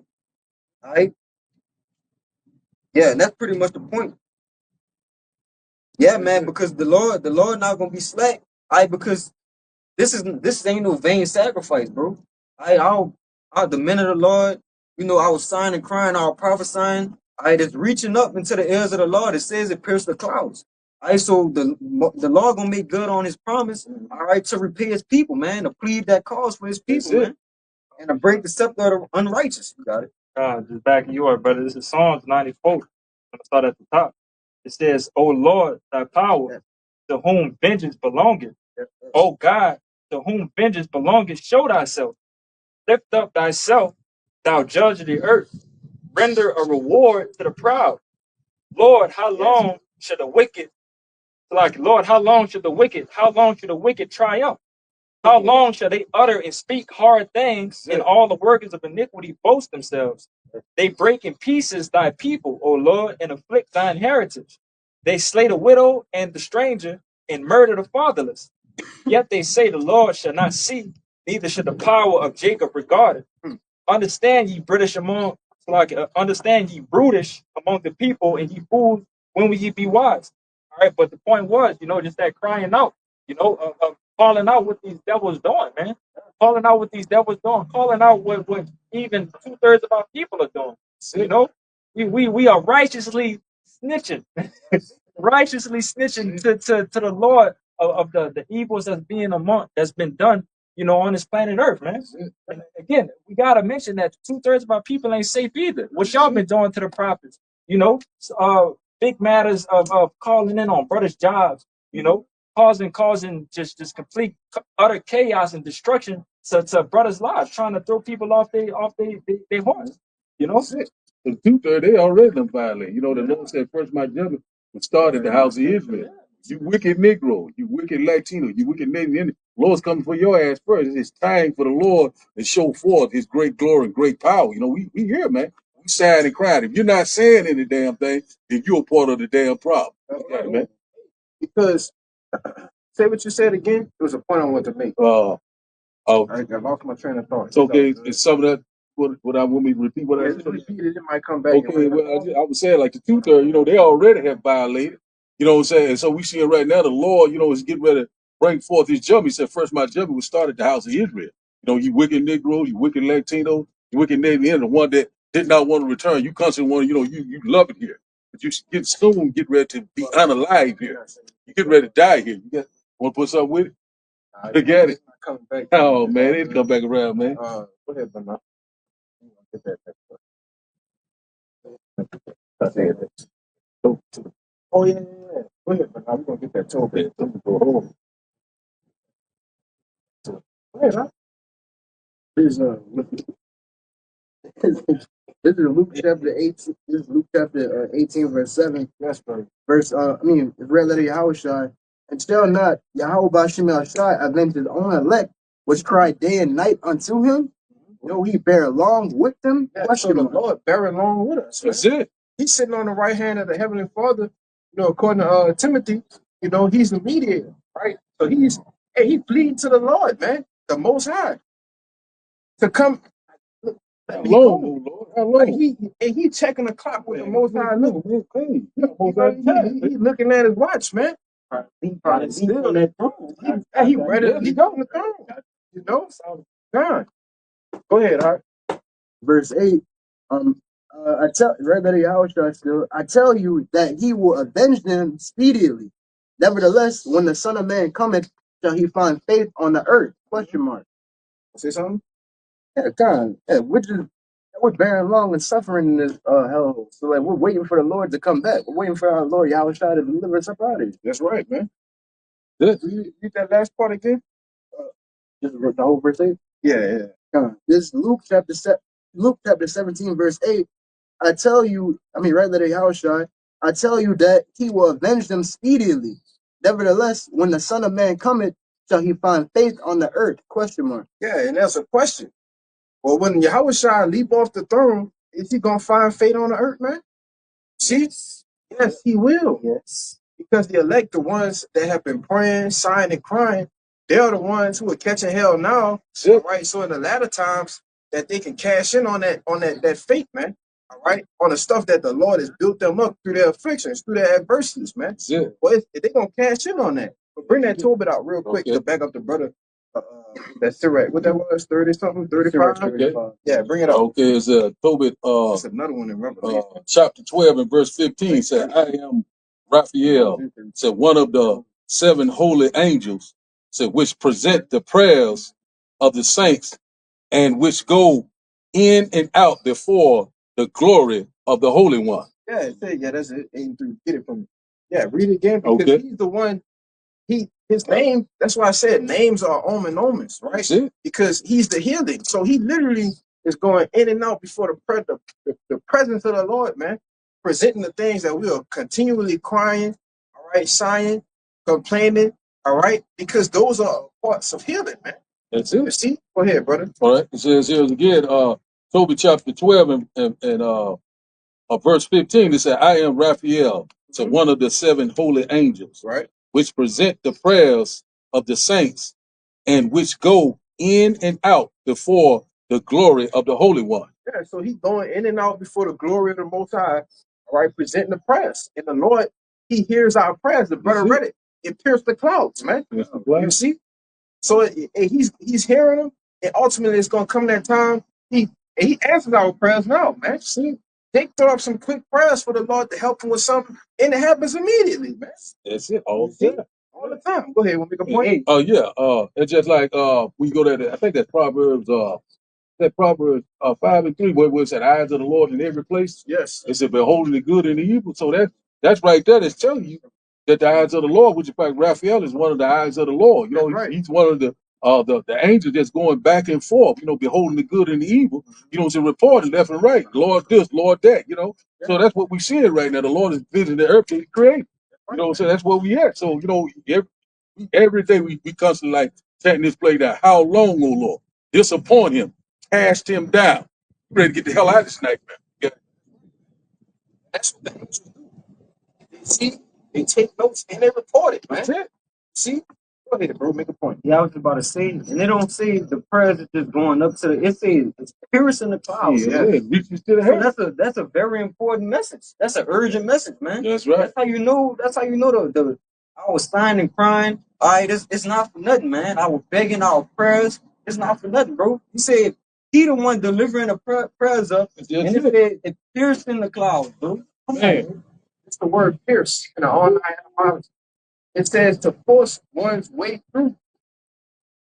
All right. Yeah, and that's pretty much the point. Yeah, man, because the Lord not gonna be slack. All right, because this ain't no vain sacrifice, bro. I'll the men of the Lord, I was signing, crying, I was prophesying. It's reaching up into the ears of the Lord. It says it pierced the clouds. All right, so the Lord gonna make good on his promise, all right, to repay his people, man, to plead that cause for his people, man, and to break the scepter of the unrighteous. You got it. Just backing you up, brother. This is Psalms 94. I'm gonna start at the top. It says, "O Lord, thy power, to whom vengeance belongeth. O God, to whom vengeance belongeth, show thyself. Lift up thyself, thou judge of the earth. Render a reward to the proud. Lord, how long should the wicked, like Lord, how long should the wicked triumph? How long shall they utter and speak hard things, and all the workers of iniquity boast themselves? They break in pieces thy people, O Lord, and afflict thine heritage. They slay the widow and the stranger, and murder the fatherless. Yet they say the Lord shall not see, neither should the power of Jacob regard it. Understand ye understand ye brutish among the people, and ye fools, when will ye be wise? All right, but the point was, just that crying out, calling out what these devils doing, man. Calling out what these devils doing, calling out what even 2/3 of our people are doing. You know, we are snitching, righteously snitching to the Lord of the evils that's been done, on this planet Earth, man. And again, we gotta mention that 2/3 of our people ain't safe either. What y'all been doing to the prophets, you know, big matters of calling in on brothers' jobs, causing just complete utter chaos and destruction to brothers' lives, trying to throw people off their horns, That's it. The 2/3, they already done violated. The Lord said, first my judgment will start at the house of Israel. You wicked Negro, you wicked Latino, you wicked Native Indian. Lord's coming for your ass first. It's time for the Lord to show forth his great glory and great power. We here, man. We sad and crying. If you're not saying any damn thing, then you're a part of the damn problem. Okay, man. Because say what you said again. It was a point I wanted to make. I lost my train of thought. It's okay. It's some of that. What I want me to repeat? What I said? Repeat it. It might come back. Okay. Well, I was saying like the 2/3. They already have violated. What I'm saying. And so we see it right now. The Lord, is getting ready to bring forth his judgment. He said, "First, my judgment will start at the house of Israel." You wicked Negro, you wicked Latino, you wicked Native Indian, the one that did not want to return. You constantly want to, you love it here, but you get ready to be unalive here. You get ready to die here. You want to put something with it? Look at it. Oh man, it'll come back around, man. Go ahead, man. Get that. Oh yeah. Go ahead, man. I'm gonna get that toe bit. I'm gonna go home. Go ahead, huh? This this is Luke chapter 18. This is Luke chapter 18, verse 7. Yes, bro. Red letter Yahushua. And shall not Yahweh Bashim El Shai avenge his own elect, which cry day and night unto him? He bear along with them. Yeah, so the Lord bear along with us. That's it. He's sitting on the right hand of the Heavenly Father. According to Timothy, he's the mediator, right? So he pleading to the Lord, man, the Most High, to come. How long, Lord? How long? He checking the clock with the Most High. He looking at his watch, man. He probably still on that throne. He ready to go on the throne. God. Go ahead, Art. Verse 8. I tell you that he will avenge them speedily. Nevertheless, when the Son of Man cometh, shall he find faith on the earth? Question mark. Say something? Yeah, God. Yeah, we're bearing long and suffering in this hell. So we're waiting for the Lord to come back. We're waiting for our Lord Yahushua to deliver us up out of here. That's right, man. Good. Read that last part again. Just the whole verse 8? Yeah. This Luke chapter 17, verse 8. Right there, Yahushua, I tell you that he will avenge them speedily. Nevertheless, when the Son of Man cometh, shall he find faith on the earth? Question mark. Yeah, and that's a question. Well, when Yahushua leap off the throne, is he gonna find faith on the earth, man? See? Yes, he will. Yes. Because the elect, the ones that have been praying, sighing, and crying, they're the ones who are catching hell now. All right. So in the latter times that they can cash in on that faith, man. All right. On the stuff that the Lord has built them up through their afflictions, through their adversities, man. Yeah. Well, if they're gonna cash in on that. But bring that Tobit out real quick to back up the brother. That's Sirach. What that was? 30 something? 35? Okay. Yeah, bring it up. Okay, it's Tobit It's another one in Revelation. Chapter 12 and verse 15 said, I am Raphael, said one of the 7 holy angels, said which present the prayers of the saints and which go in and out before the glory of the Holy One. Yeah, that's it. Aim to get it from. Yeah, read it again because he's the one. His name. That's why I said names are omens, right? Because he's the healing. So he literally is going in and out before the presence of the Lord, man. presenting the things that we are continually crying, all right, sighing, complaining, all right, because those are parts of healing, man. That's it. You see? Go ahead, brother. All right. It says here again, Toby chapter 12 and verse 15. It said, I am Raphael, so one of the seven holy angels, Right. which present the prayers of the saints and which go in and out before the glory of the Holy One. Yeah, so he's going in and out before the glory of the Most High, all right, presenting the prayers. And the Lord, he hears our prayers. The brother read it. It pierced the clouds, man. You see? So he's hearing them, and ultimately it's gonna come that time. He answers our prayers now, man. See, they throw up some quick prayers for the Lord to help him with something, and it happens immediately, man. That's it. All the time. All the time. Go ahead, we'll make a point. Oh yeah. It's just like we go to I think that's Proverbs that Proverbs 5 and 3, where it said, "Eyes of the Lord in every place." Yes. It said, "Beholding the good and the evil." So that's right there. That's telling you that the eyes of the Lord, which in fact Raphael is one of the eyes of the Lord. You know, he's one of the angels that's going back and forth. You know, beholding the good and the evil. You know, it's a reporting left and right. Lord this, Lord that. You know, so that's what we see it right now. The Lord is visiting the earth that He created. You know what I'm saying? That's where we at. So you know, every day we constantly like chatting this play down. How long, O Lord? Disappoint Him. Cast him down. You ready to get the hell out of this nightmare. Yeah. That's what the angels do. They see, they take notes, and they report it, man. That's it. See? Go ahead, bro. Make a point. Yeah, I was about to say, and they don't say the prayers are just going up to it says it's piercing the clouds. Yeah, it reaches to the So heaven. that's a very important message. That's an urgent message, man. That's right. That's how you know. That's how you know the I was sighing and crying. All right, it's not for nothing, man. I was begging our prayers. It's not for nothing, bro. He said he the one delivering the prayers up, That's and it it. said it pierced in the clouds, bro. Man. It's the word pierce in the online etymology. It says to force one's way through,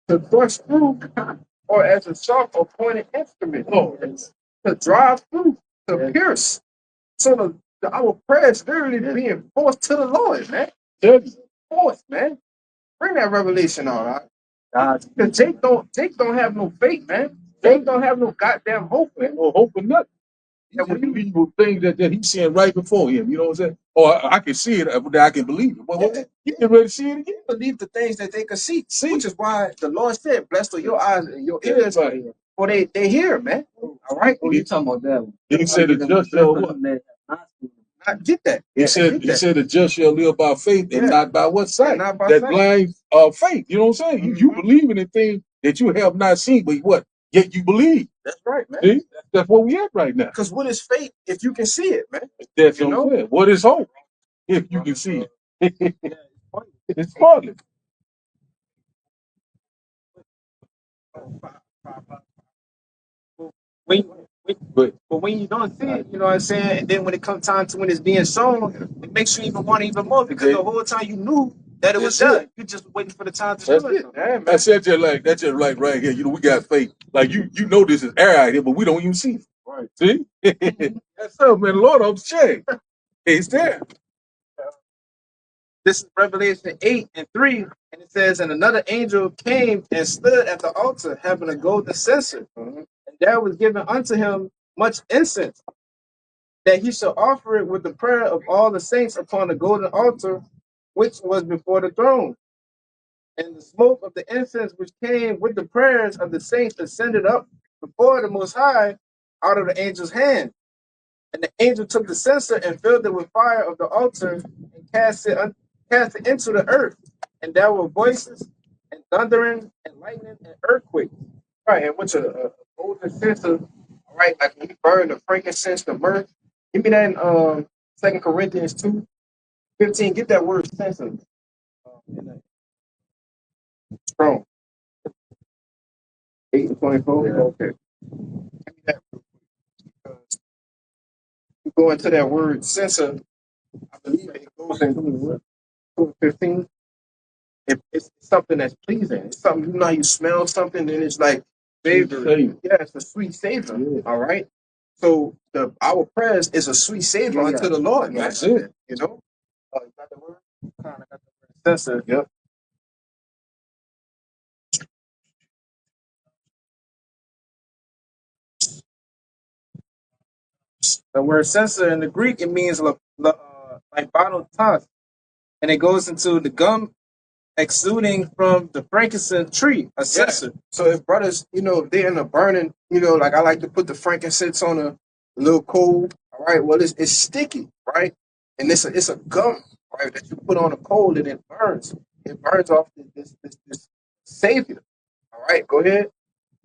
to thrust through, or as a sharp or pointed instrument, to drive through, to pierce. So our prayers literally being forced to the Lord, man. Forced, man. Bring that revelation on, all right? Because Jake don't have no faith, man. Jake don't have no goddamn hope, man. No hope in nothing. He just believe things that he's seeing right before him. You know what I'm saying? Or I can see it, but I can believe it. But he get ready to see it again. Believe the things that they can see, which is why the Lord said, "Blessed are your eyes and your ears, for they hear, man." All right. Oh, you talking about that one? He said the just shall what? Not get that. He said the just shall live by faith and not by what sight? Not by that sight. blind faith. You know what I'm saying? You believing in things that you have not seen, but what? Yet you believe. That's right, man. See? That's where we at right now. Because what is faith if you can see it, man? That's what I'm saying. What is hope if you can see it? It's partly. But when you don't see it, you know what I'm saying? And then when it comes time to when it's being shown, it makes you even want even more because the whole time you knew that it was done. You're just waiting for the time to show it. Yeah, That's just like right here. You know, we got faith. Like you know this is air out here, but we don't even see it. Right. See? That's up, man. The Lord of change. It's there. This is Revelation 8:3, and it says, and another angel came and stood at the altar, having a golden censer, and there was given unto him much incense, that he shall offer it with the prayer of all the saints upon the golden altar, which was before the throne. And the smoke of the incense which came with the prayers of the saints ascended up before the Most High out of the angel's hand. And the angel took the censer and filled it with fire of the altar and cast it into the earth. And there were voices and thundering and lightning and earthquake. Right, and what's a golden censer? All right, like when you burn the frankincense, the myrrh. Give me that in 2 Corinthians 2:15. Get that word censer. In that strong. 8:24. Yeah. Okay. Give me that because you go into that word censer. I believe it goes in 2:15. It's something that's pleasing. It's something you know how you smell something and it's like savor. Yeah, it's a sweet savor. Yeah. All right. So our prayers is a sweet savor unto the Lord. Man. That's it. You know. You got the word. Kind of got the word. Censer. Yep. The word censer in the Greek, it means like bottle toss, and it goes into the gum exuding from the frankincense tree, a censer. So if brothers, if they're in a burning, like I like to put the frankincense on a little coal, all right, well, it's sticky, right? And it's a gum, right, that you put on a coal and it burns. It burns off this savior. All right, go ahead.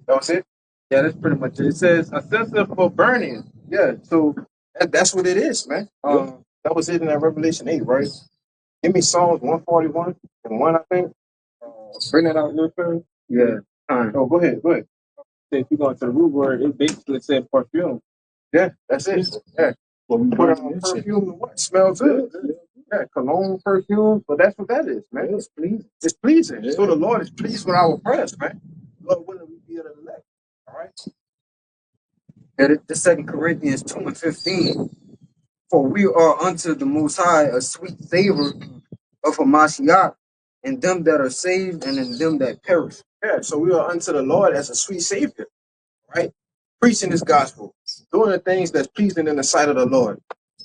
That was it? Yeah, that's pretty much it. It says a censer for burning. Yeah, so that's what it is, man. That was it in that Revelation 8, right? Give me Psalms 141 and 1, I think. Bring that out real quick. Yeah. Oh, go ahead. Go ahead. If you go into the root word, it basically said perfume. Yeah, that's it. Yeah. Well, we put on perfume and what? Smells good. Yeah, cologne, perfume. But that's what that is, man. Yeah. It's pleasing. It's pleasing. Yeah. So the Lord is pleased with our prayers, man. Lord, willing we be able to elect. All right. Yeah, the 2 Corinthians 2:15. For we are unto the Most High a sweet savor of a Mashiach, in them that are saved and in them that perish. Yeah, so we are unto the Lord as a sweet Savior, right? Preaching His gospel, doing the things that's pleasing in the sight of the Lord,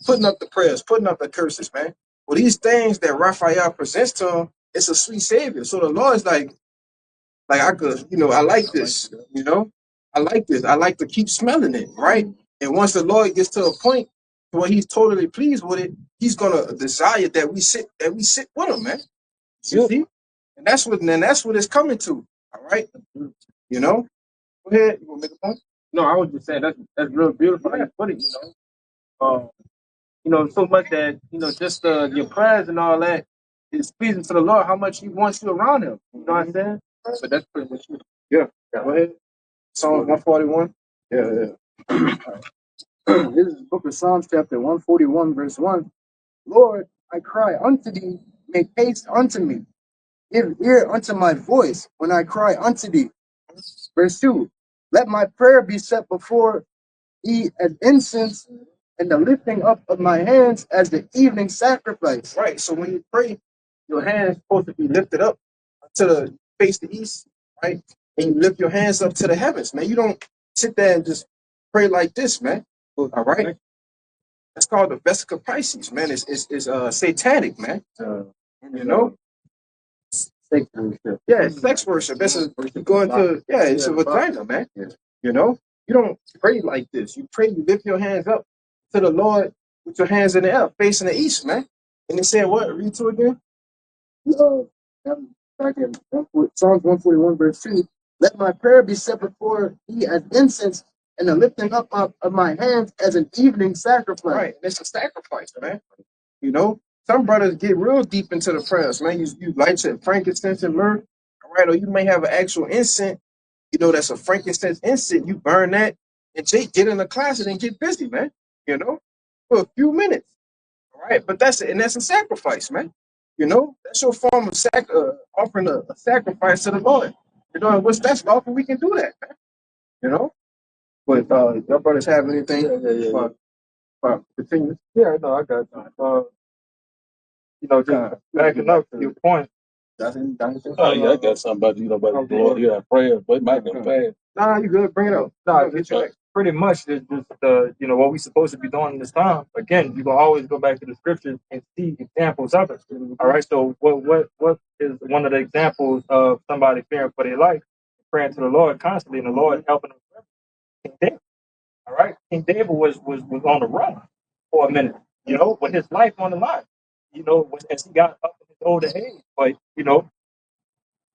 putting up the prayers, putting up the curses, man. Well, these things that Raphael presents to him, it's a sweet Savior. So the Lord is like I could, I like this, I like this. I like to keep smelling it, right? And once the Lord gets to a point where He's totally pleased with it, He's gonna desire that we sit with Him, man. You see? And that's what it's coming to. All right. You know? Go ahead. You wanna make a point? No, I was just saying that's real beautiful how you put it, so much that, just your prayers and all that is pleasing to the Lord, how much He wants you around Him. You know what I'm saying? So that's pretty much it. Yeah. Go ahead. Psalm 141. Yeah. This is the book of Psalms, chapter 141, verse 1. Lord, I cry unto thee, make haste unto me. Give ear unto my voice when I cry unto thee. Verse 2. Let my prayer be set before thee as incense, and the lifting up of my hands as the evening sacrifice. Right. So when you pray, your hands supposed to be lifted up to the face the east, right? And you lift your hands up to the heavens, man. You don't sit there and just pray like this, man. All right. That's called the Vesica Pisces, man. It's satanic, man. You know? Sex worship. Yeah, it's sex worship. You go into, it's a vagina, man. You know? You don't pray like this. You pray, you lift your hands up to the Lord with your hands in the air, facing the east, man. And it said what? Read to again. Back in Psalms 141, verse 2. Let my prayer be set before thee as incense, and the lifting up of my hands as an evening sacrifice. Right. It's a sacrifice, man. You know, some brothers get real deep into the prayers, man. You light your frankincense and myrrh, all right? Or you may have an actual incense, that's a frankincense incense. You burn that and get in the closet and get busy, man. For a few minutes, all right? But that's a sacrifice, man. That's your form of offering a sacrifice to the Lord. And what's that's offer we can do that, man. You know. But your brothers have anything? Continue. Yeah, no, I got you. Just backing up to your point. Oh yeah, I got something about about the Lord. Yeah, prayer, but it might go fast. Nah, you good. Bring it up. Nah, it's pretty much it's just what we're supposed to be doing in this time. Again, you can always go back to the scriptures and see examples of it. All right. So what is one of the examples of somebody fearing for their life, praying to the Lord constantly, and the Lord helping them? King David. All right. King David was on the run for a minute, with his life on the line. As he got up in his older age. But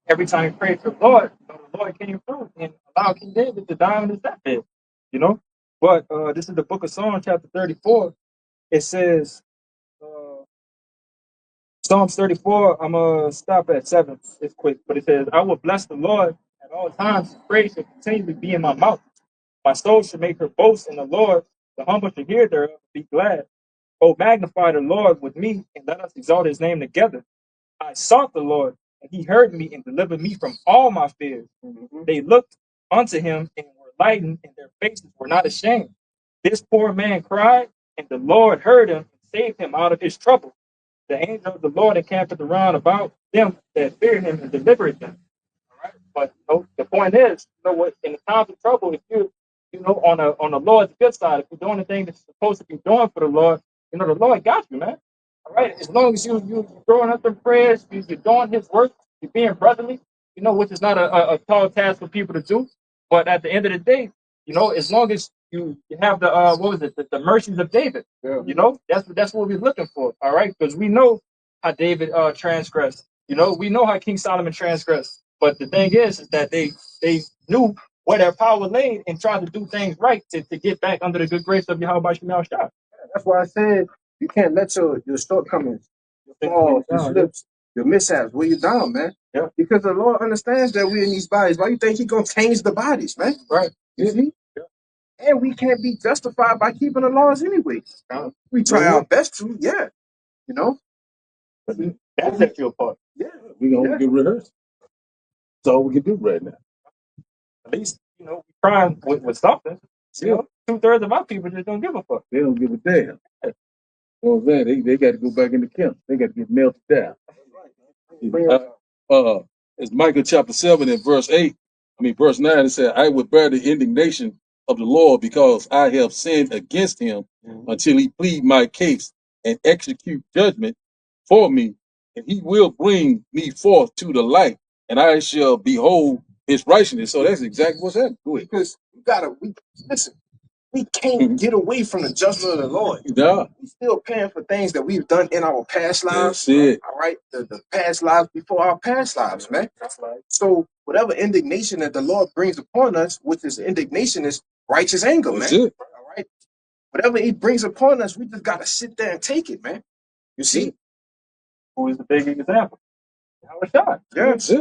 every time he prayed to the Lord, the Lord came through and allowed King David to die on his deathbed. You know, but this is the Book of Psalms, chapter 34. It says, Psalms 34. I'm gonna stop at 7. It's quick, but it says, "I will bless the Lord at all times. His praise shall continually be in my mouth. My soul should make her boast in the Lord. The humble should hear thereof and be glad. Oh, magnify the Lord with me, and let us exalt His name together. I sought the Lord, and He heard me and delivered me from all my fears. They looked unto Him and were lightened, and their faces were not ashamed. This poor man cried, and the Lord heard him and saved him out of his trouble. The angel of the Lord encampeth around about them that fear Him and delivered them." All right, but the point is, what in the times of trouble, if you on the Lord's good side, if you're doing the thing that you're supposed to be doing for the Lord, the Lord got you, man. All right, as long as you throwing up the prayers, you're doing His work, you're being brotherly, which is not a tall task for people to do. But at the end of the day, as long as you have the what was it, the mercies of David, that's what we're looking for. All right, because we know how David transgressed. We know how King Solomon transgressed. But the thing is that they knew where their power lay and tried to do things right to get back under the good grace of Yahweh Shemel Shah. That's why I said you can't let your shortcomings, your flaws, your slips, your mishaps weigh you down, man. Yeah. Because the Lord understands that we're in these bodies. Why you think He gonna change the bodies, man? Right. You see? Yeah. And we can't be justified by keeping the laws anyway. We try our best to, But that sets you apart. Yeah. We gonna get rehearsed. That's all we can do right now. At least, we're trying with something. 2/3 of our people just don't give a fuck. They don't give a damn. You know what I'm saying? They got to go back in the camp. They got to get melted down. It's Micah chapter 7 and verse 9. It said, I would bear the indignation of the Lord because I have sinned against him until he plead my case and execute judgment for me. And he will bring me forth to the light, and I shall behold his righteousness. So that's exactly what's happening. Go ahead. Because listen, we can't get away from the judgment of the Lord. Yeah. We're still paying for things that we've done in our past lives. That's it. All right, the past lives before our past lives, man. So whatever indignation that the Lord brings upon us, which is indignation, is righteous anger, That's man. it. All right, whatever He brings upon us, we just gotta sit there and take it, man. You see? Who is the big example? Yahweh Shah. Yes.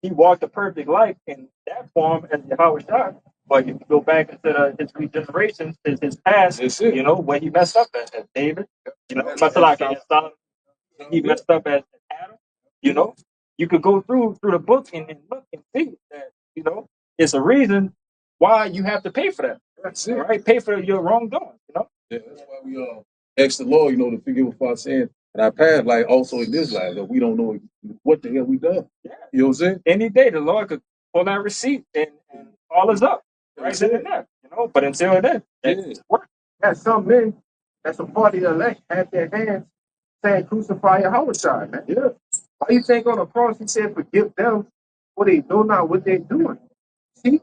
He walked a perfect life in that form as Yahweh Shah. But if you go back into his regenerations, his past, when he messed up as David, messed up as Solomon, he messed up as Adam, you could go through the book and look and see that, it's a reason why you have to pay for that. That's it. All right, pay for your wrongdoing, Yeah, that's why we ask the Lord, to forgive us for our sin and our past life, also in this life, that we don't know what the hell we done. Yeah. You know what I'm saying? Any day the Lord could pull that receipt and all is up. Right then and there. But until then, it's work. Yeah, some men that's a part of the elect have their hands saying crucify Yahweh, man. Yeah. Why you think on the cross He said forgive them for they know not what they're doing? See?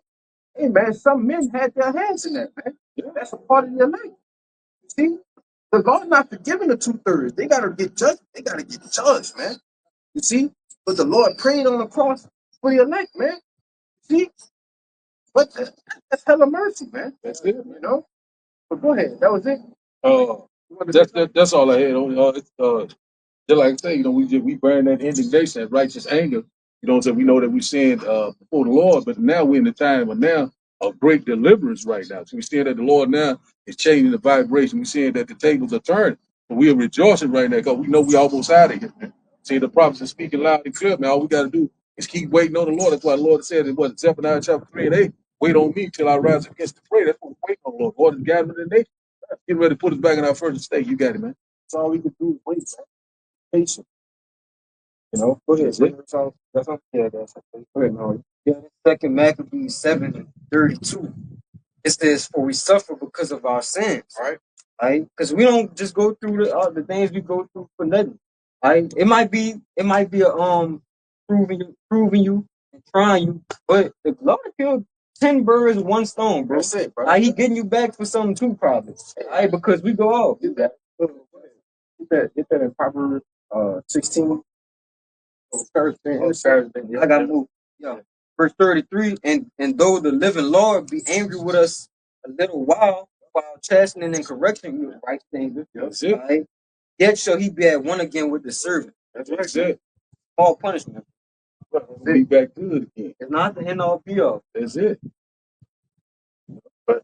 Hey man, some men had their hands in that, man. Yeah. That's a part of the elect. See? The Lord not forgiving the 2/3. They gotta get judged. They gotta get judged, man. You see? But the Lord prayed on the cross for the elect, man. See? But that's hella mercy, man. That's it. But go ahead. That was it. That's all I had on. Just like I say, we burn that indignation, that righteous anger. So we know that we sinned before the Lord, but now we're in the time of great deliverance right now. So we're seeing that the Lord now is changing the vibration. We're seeing that the tables are turning. But we are rejoicing right now because we know we almost out of here, man. See, the prophets are speaking loud and clear, man. All we got to do is keep waiting on the Lord. That's why the Lord said in Zephaniah chapter 3 and 8, wait on me till I rise against the prey. That's what we're waiting on the Lord. Lord is gathering the nation. Getting ready to put us back in our first state. You got it, man. That's all we can do is wait, man. Patient. Go ahead. That's all. Yeah, that's okay. Go ahead, no. Yeah, Second Maccabees 7:32. It says, "For we suffer because of our sins." Right? Because we don't just go through the things we go through for nothing. Right? It might be a proving you, and trying you, but the Lord killed 10 birds with one stone, bro. That's it, bro. He getting you back for something too, probably. Right? Because we go off. Get that in Proverbs 16. I gotta move. Yeah. Verse 33, and though the living Lord be angry with us a little while chastening and correcting you in right things, That's it. right? Yet shall he be at one again with the servant. That's it. All punishment. We'll be back good again. It's not the end all be all. That's it. But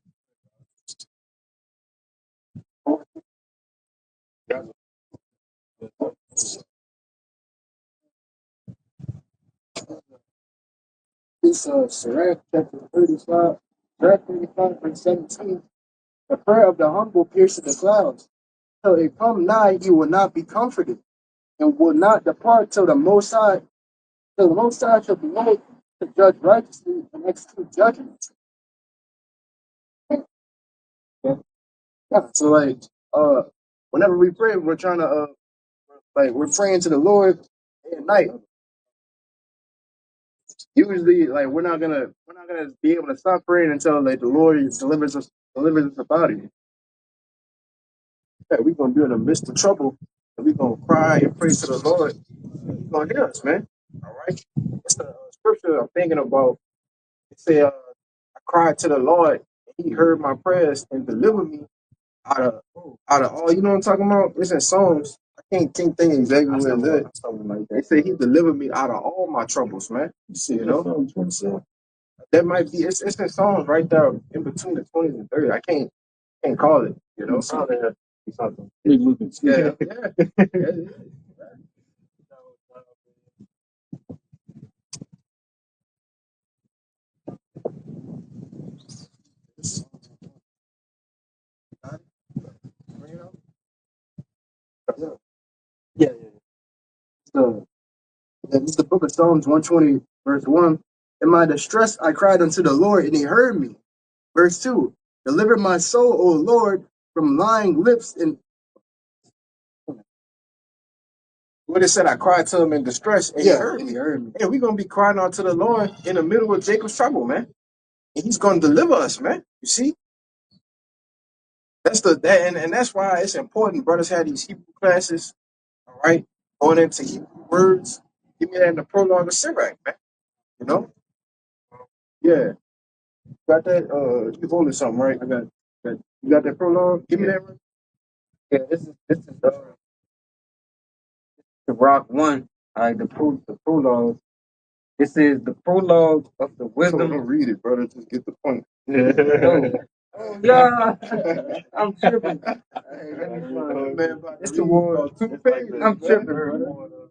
This Sirach chapter 35, Sirach 35, verse 17. The prayer of the humble pierces the clouds. Till it come nigh, you will not be comforted, and will not depart till the Most High shall be moved to judge righteously and execute judgment. Yeah, so like whenever we pray, we're trying to like we're praying to the Lord at night. Usually, like we're not gonna be able to stop praying until like the Lord delivers us about it. Yeah, we're gonna be in the midst of trouble, and we're gonna cry and pray to the Lord. He's gonna hear us, man. All right. It's a scripture I'm thinking about. It said, "I cried to the Lord, and He heard my prayers and delivered me out of all." You know what I'm talking about? It's in Psalms. I can't think exactly what it is. Something like that. They say He delivered me out of all my troubles, man. You know, that might be. It's in Psalms right there in between the 20s and 30s. I can't call it. You know, something. Big looking. Yeah, yeah. Yeah, yeah. So this is the book of Psalms 120, verse 1. In my distress, I cried unto the Lord, and He heard me. Verse 2. Deliver my soul, O Lord, from lying lips. And what it said, I cried to Him in distress, and He heard me. Yeah, we're going to be crying out to the Lord in the middle of Jacob's trouble, man. And He's going to deliver us, man. You see? And that's why it's important brothers have these Hebrew classes, all right? Going into Hebrew words. Give me that in the prologue of Sirach, man. You know? Yeah. Got that? You holding something, right? I got that. You got that prologue? Give me that. Right? Yeah, this is the rock one. All right, the prologue. This is the prologue of the wisdom. Don't read it, brother. Just get the point. Oh yeah, I'm tripping. Hey, let me find it. It's the one. I'm tripping, brother.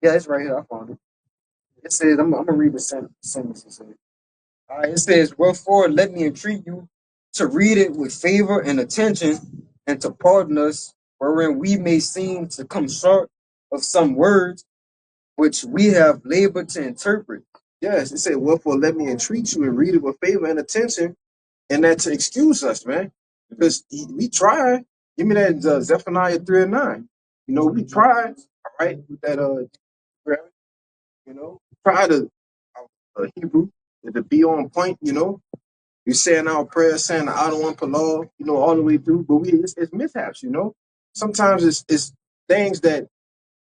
Yeah, it's right here. I found it. It says, I'm gonna read the sentence. It says, all right, it says, "Wherefore, let me entreat you to read it with favor and attention, and to pardon us, wherein we may seem to come short of some words which we have labored to interpret." Yes, it said, "Wherefore, let me entreat you and read it with favor and attention, and that to excuse us, man, because we tried." Give me that Zephaniah 3 and 9. You know, we tried, all right, with that you know, try to Hebrew to be on point, you know. We saying our prayers, saying the auto one Palal, you know, all the way through, but it's mishaps, you know. Sometimes it's things that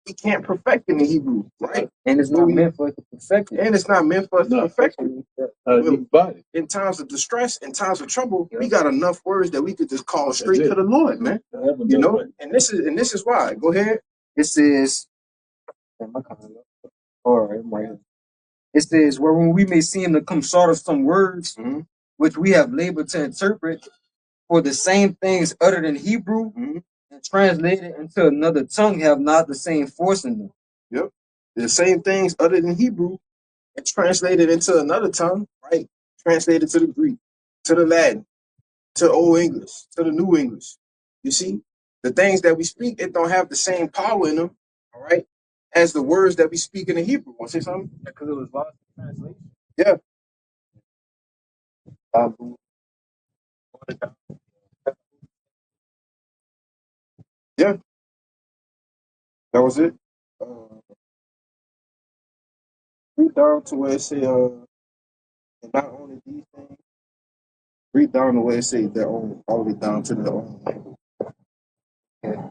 we can't perfect in the Hebrew, right? And it's not meant for us to perfect it. And it's not meant for us to perfect it. In times of distress, in times of trouble, we got enough words that we could just call straight to the Lord, man. You know, and this is why. Go ahead. It says, all right, I'm right here. It says, "Wherein we may seem to come short of some words which we have labored to interpret, for the same things uttered in Hebrew and translated into another tongue have not the same force in them." Yep. The same things uttered in Hebrew and translated into another tongue, right? Translated to the Greek, to the Latin, to Old English, to the New English. You see, the things that we speak, it don't have the same power in them, all right, as the words that we speak in the Hebrew. Want to say something? Because it was lost in translation. Yeah. Yeah, that was it. Read down to where it say, and not only these things, read down to where it say their own, all the way down to their own language. Yeah.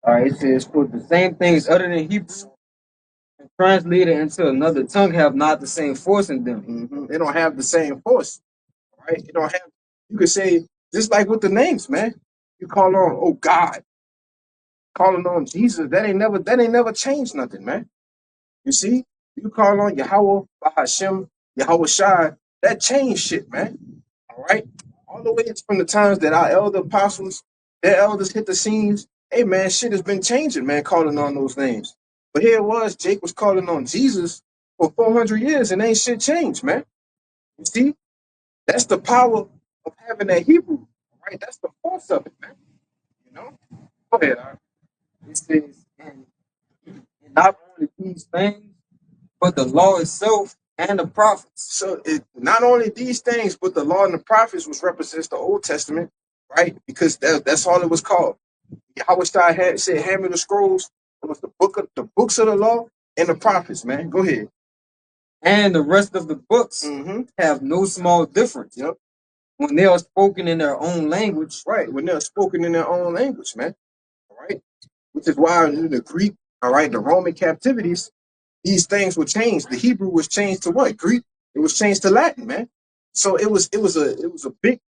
All right, it says, "For the same things uttered in Hebrew and translated into another tongue have not the same force in them." They don't have the same force, right? They don't have, you could say, just like with the names, man. You call on, oh God, calling on Jesus, that ain't never changed nothing, man. You see, you call on Yahweh, Bahashem, Yahweh Shai, that changed shit, man. All right. All the way from the times that our elder apostles, their elders hit the scenes. Hey man, shit has been changing, man, calling on those names. But here it was, Jake was calling on Jesus for 400 years and ain't shit changed, man. You see, that's the power of having that Hebrew, right? That's the force of it, man. You know? Go ahead. It says, and not only these things, but the law itself and the prophets. So it not only these things, but the law and the prophets, which represents the Old Testament, right? Because that's all it was called. Yahweh had said, "Hand me the scrolls." It was the books of the law and the prophets. Man, go ahead. And the rest of the books have no small difference. Yep. When they are spoken in their own language. Right. When they're spoken in their own language, man. All right. Which is why in the Greek, all right, the Roman captivities, these things were changed. The Hebrew was changed to what? Greek. It was changed to Latin, man. So it was a big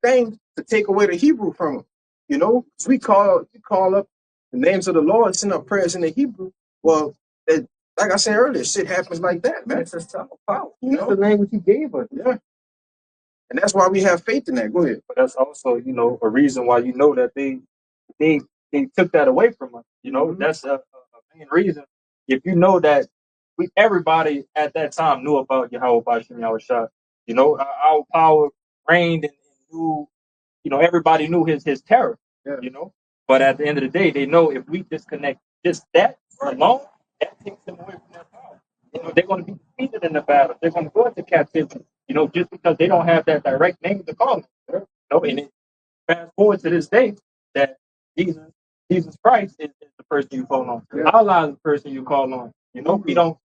thing to take away the Hebrew from them. You know, so we call up the names of the Lord, send up prayers in the Hebrew. Well, like I said earlier, shit happens like that, man. That's a power. You That's know, the language he gave us. yeah, and that's why we have faith in that. Go ahead. But that's also, a reason why that they they took that away from us. That's a main reason. If you know that everybody at that time knew about Yahweh Bashim Yahushua. Our power reigned and knew. Everybody knew his terror. Yeah. But at the end of the day, they know if we disconnect just that alone, that takes them away from their power. They're going to be defeated in the battle. They're going to go into captivity. Just because they don't have that direct name to call them. And it fast forward to this day that Jesus Christ is the person you call on. Yeah. Allah is the person you call on. We don't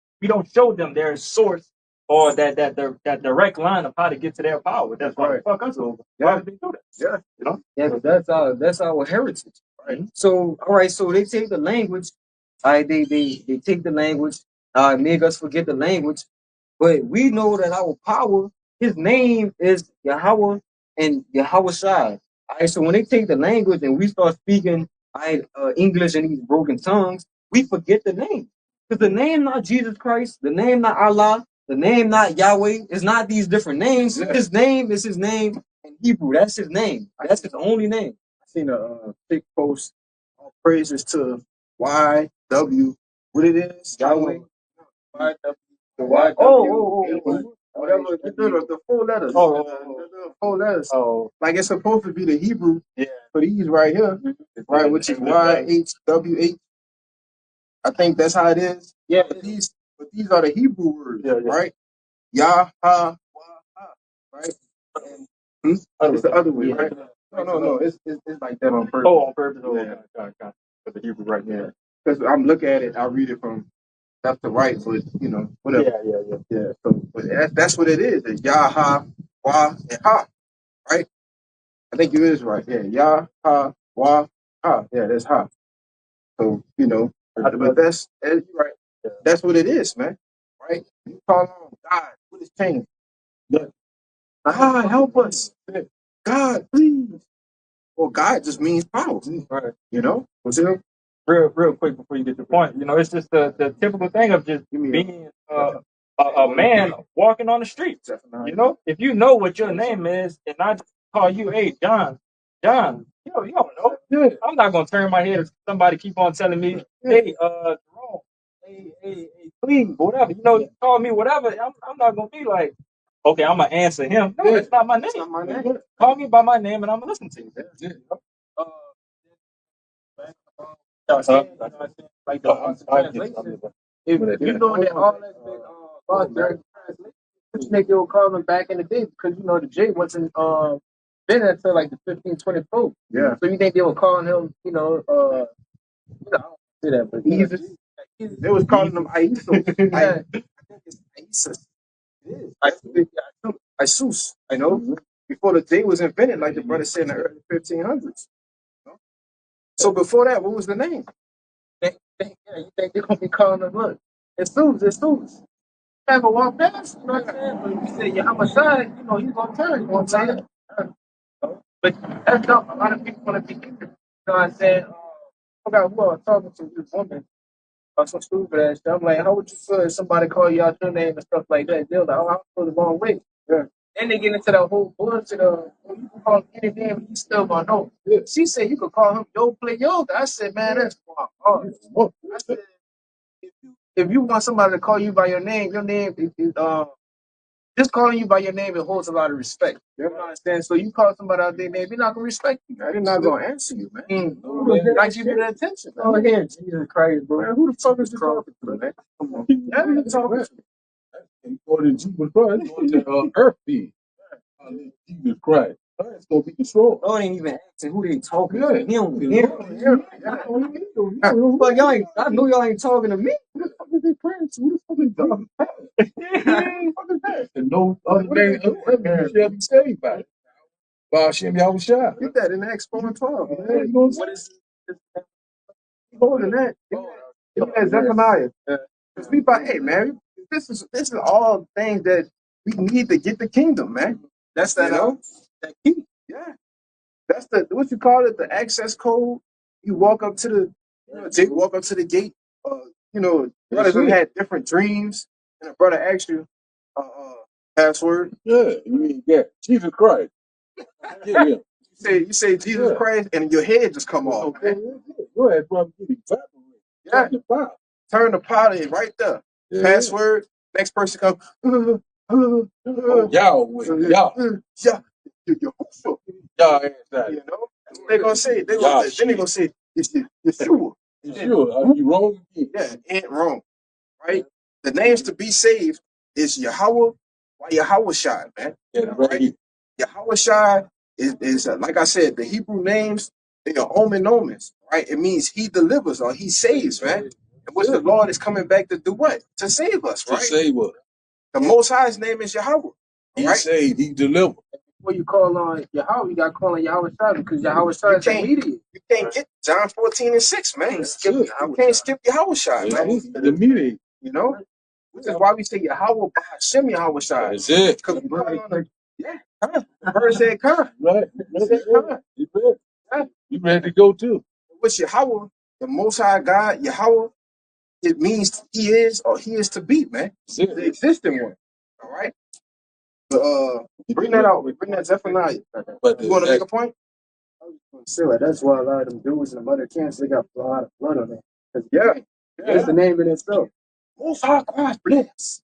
show them their source or that direct line of how to get to their power. That's why Right. the fuck us over. Yeah. Why did they do that? Yeah. Yeah, but that's our heritage. Right. So all right, so they take the language, they take the language, make us forget the language, but we know that our power, his name is Yahweh and Yahweh Shai. All right, so when they take the language and we start speaking English in these broken tongues, we forget the name. Because the name not Jesus Christ, the name not Allah, the name not Yahweh, it's not these different names. Yeah. His name is his name in Hebrew. That's his name. That's his only name. I seen a big post. All praises to YW. What it is? Yahweh. YW. The YW. Whatever. The four letters. The four letters. Oh, Like it's supposed to be the Hebrew yeah. for these right here, right? Which is YHWH. I think that's how it is. Yeah. But these are the Hebrew words, Yeah, yeah. right? Yah, ha, wah, ha, right? And, it's the other way, Yeah. right? No. It's like that on purpose. Oh, on purpose. Oh, Yeah. got for the Hebrew right there. Because I'm looking at it, I read it from left to right, but whatever. Yeah. So, but that's what it is. It's Yah, ha, wah, and ha, right? I think it is right. Yeah, Yah, ha, wah, ha. Yeah, that's ha. So but that's right. Yeah. That's what it is, man. Right? You call on God. What is change? God, help us. God, please. Well, God just means power. Right. What's it? Real quick before you get to the point, it's just the typical thing of just being a man walking on the street. If you know what your name is, and I just call you, hey, John, you don't know. Yeah. I'm not gonna turn my head if somebody keep on telling me, hey, Jerome, hey, please, whatever. Call me whatever. I'm not gonna be like, okay, I'm gonna answer him. No, that's not my name. That's not my name. Call me by my name, and I'm gonna listen to you. Yeah. Like translation. If you know that all that's been lost during the translation, which nigga will call him back in the day because the J wasn't been until like the 1524. Yeah. So you think they were calling him, I don't say that, but Jesus. They was calling him Isus. I think it's Isus. It is. Isus. Before the J was invented, like the brother said in the early 1500s. So before that, what was the name? You think they're gonna be calling him look? It's Zeus. Never walk past, you know what I'm saying? But if you say you're homicide, he's gonna turn, you know what I'm saying? But that's dumb. A lot of people wanna be different. You know what I'm saying? I forgot who I was talking to, this woman, or some stupid ass shit. I'm like, how would you feel if somebody call you out your name and stuff like that? They're like, oh, I feel the wrong way. Yeah. Then they get into that whole bullshit of, you can call him any name and you still gonna know. Yeah. She said you could call him Yo Play Yoga. I said, man, that's hard. I said, if you want somebody to call you by your name is just calling you by your name, it holds a lot of respect. You understand? So you call somebody out their name, they're not gonna respect you. They're not gonna answer you, man. Not give you the attention. Oh, here, Jesus Christ, bro. Man, who the fuck is you talking to, man? Come on. Yeah, you talking to. According to Jesus Christ, it's going to earth be. Jesus Christ. It's going to be destroyed. Lord ain't even asking who they talking Yeah. to. But y'all ain't, I know y'all ain't talking to me. Who the fuck is they praying to? Who the fuck is God? Who the fuck is that? And no other name you shall be saved by. By Hashem Yahushua. Get that in Acts 4:12. Yeah, you know what I'm saying? Holding that. Give me that Zephaniah. Because we about, hey man, this is all things that we need to get the kingdom, man. That's that that key. Yeah. That's the what you call it, the access code. You walk up to the walk up to the gate. Brothers have had different dreams, and a brother asked you password. Yeah, you mean Jesus Christ. Yeah. You say Jesus Christ, and your head just come off. Okay. Go ahead, brother. Yeah. Turn the pot in right there. Yeah. Password. Next person come. Yahweh. Yeah. Y'all ain't that. You know. They're gonna say. Then they're gonna say it's Yeshua. Yeshua. You wrong again. Yeah, ain't wrong. Right. The names to be saved is Yahweh. Why Yahweh Shai, man? Yeah, right. Yahweh Shai is like I said, the Hebrew names, they are omens, right? It means he delivers or he saves, man. And which the Lord is coming back to do what? To save us, right? To save us. The Most High's name is Yahweh. He saved, he delivered. When you call on Yahweh, you got to call on Yahweh Shai because Yahweh Shai is immediate. You can't get John 14:6, man. You can't skip Yahweh Shai, man. The immediate. You know? Which is why we say Yahweh Hashem Yahweh Shai. That's it. Because we call on him. Yeah, come. The bird said come. Right. You ready to go too. Which Yahweh, the Most High God, Yahweh, it means he is or he is to be, man. The existing one. All right? Bring that out. Bring that Zephaniah. But you want to make a point? I was going to say, like, that's why a lot of them dudes in the mother camps, they got a lot of blood on it. That's the name in itself. Most High Christ bless.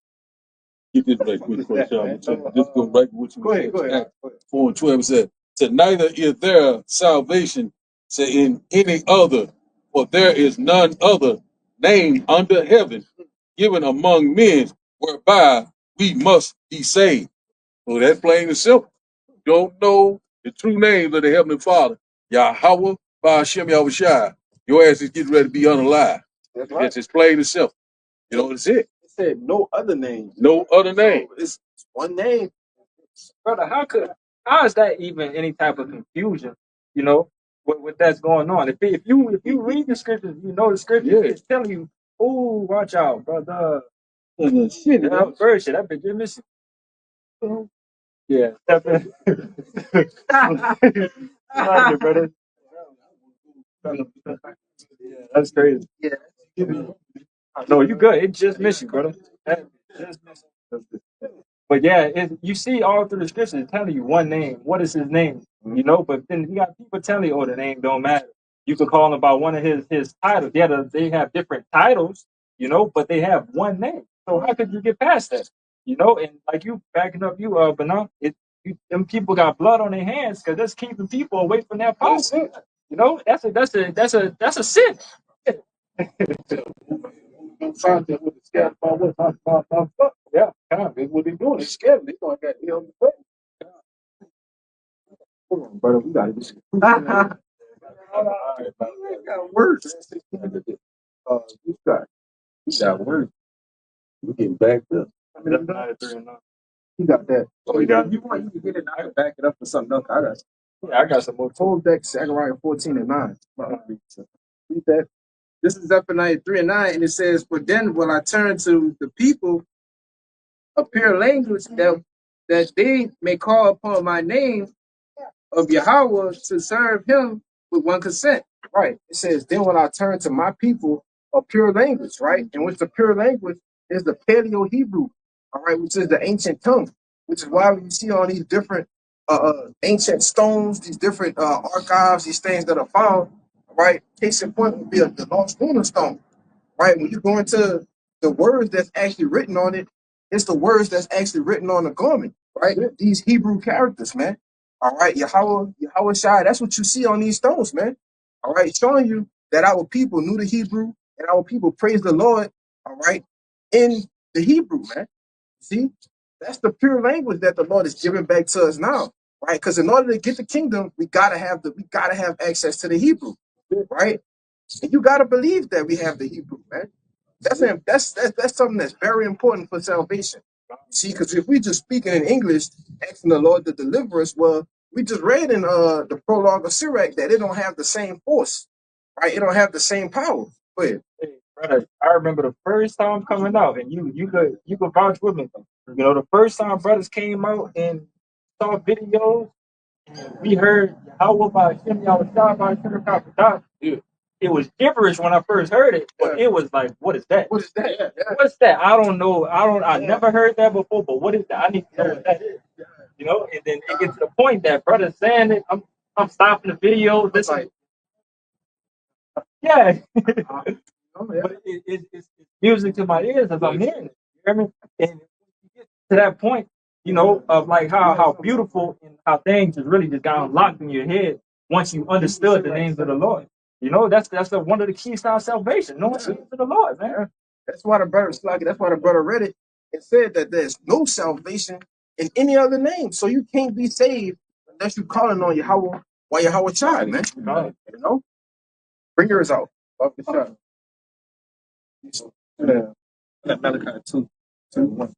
Get this right quick for y'all. This goes right to what you said. Go ahead. 4:12 said, "So neither is there salvation in any other, for there is none other name under heaven given among men whereby we must be saved." So that's plain and simple. Don't know the true names of the Heavenly Father, Yahweh, Ba'ashem Yahushua. Your ass is getting ready to be unalive. That's right. It's plain and simple. You know, that's it. It said no other name. No other name. So it's one name. Brother, how is that even any type of confusion? You know, what that's going on. If you read the scriptures, you know the scriptures is telling you, oh, watch out, brother. Shit, that bird shit, that bitch is missing. Yeah, I like it, brother. Yeah, that's crazy. Yeah. No, you good. It just missed you, brother. That just missed you. But yeah, you see all through the scriptures it's telling you one name. What is his name? You know, but then you got people telling you, oh, the name don't matter. You could call him by one of his titles. Yeah, they have different titles, you know, but they have one name. So how could you get past that? You know, and like you backing up Bana, them people got blood on their hands because that's keeping people away from that policy. You know, that's a sin. Yeah, what they doing? They scared. They thought that hell was hold on, brother. We got to do got words. You got words. We getting backed up. You got that. Oh, you got it. You want you to get it, I can back it up for something else. I got some more. Full deck, Zechariah 14:9. Read that. This is Zephaniah 3:9, and it says, "But then will I turn to the people a pure language that they may call upon my name of Yahweh to serve him with one consent." Right. It says, "Then will I turn to my people a pure language," right? And which the pure language is the Paleo Hebrew, all right, which is the ancient tongue, which is why when you see all these different ancient stones, these different archives, these things that are found, right? Case in point would be the lost lunar stone, right? When you go into the words that's actually written on it, it's the words that's actually written on the garment, right? These Hebrew characters, man. All right, Yahweh Shai, that's what you see on these stones, man. All right, showing you that our people knew the Hebrew and our people praised the Lord, all right, in the Hebrew, man. See, that's the pure language that the Lord is giving back to us now, right? Because in order to get the kingdom, we gotta have access to the Hebrew, right? And you gotta believe that we have the Hebrew, man. That's something that's very important for salvation. You see, because if we just speaking in English, asking the Lord to deliver us, well, we just read in the prologue of Sirach that it don't have the same force, right? It don't have the same power. Go ahead. Hey, brother, I remember the first time coming out, and you could vouch with me. You know, the first time brothers came out and saw videos, and we heard how about Shimmy I was shot by Shimmy. Yeah. It was gibberish when I first heard it, but it was like, what is that? What is that? Yeah. What's that? I don't know. I never heard that before, but what is that? I need to know what that is. You know, and then it gets to the point that brother's saying it. I'm stopping the video. This Like, yeah. oh, yeah. But it's music to my ears as I'm hearing it. You hear me? And when you get to that point, you know, of like how beautiful and how things just really just got unlocked in your head once you understood the names of the Lord. You know, that's one of the keys to our salvation, knowing the names of the Lord, man. Yeah. That's why the brother read it and said that there's no salvation in any other name. So you can't be saved unless you calling on Yahweh while Yahweh child, man. You know? Bring yours out. Off the shot. Yeah. That Malachi 2:1.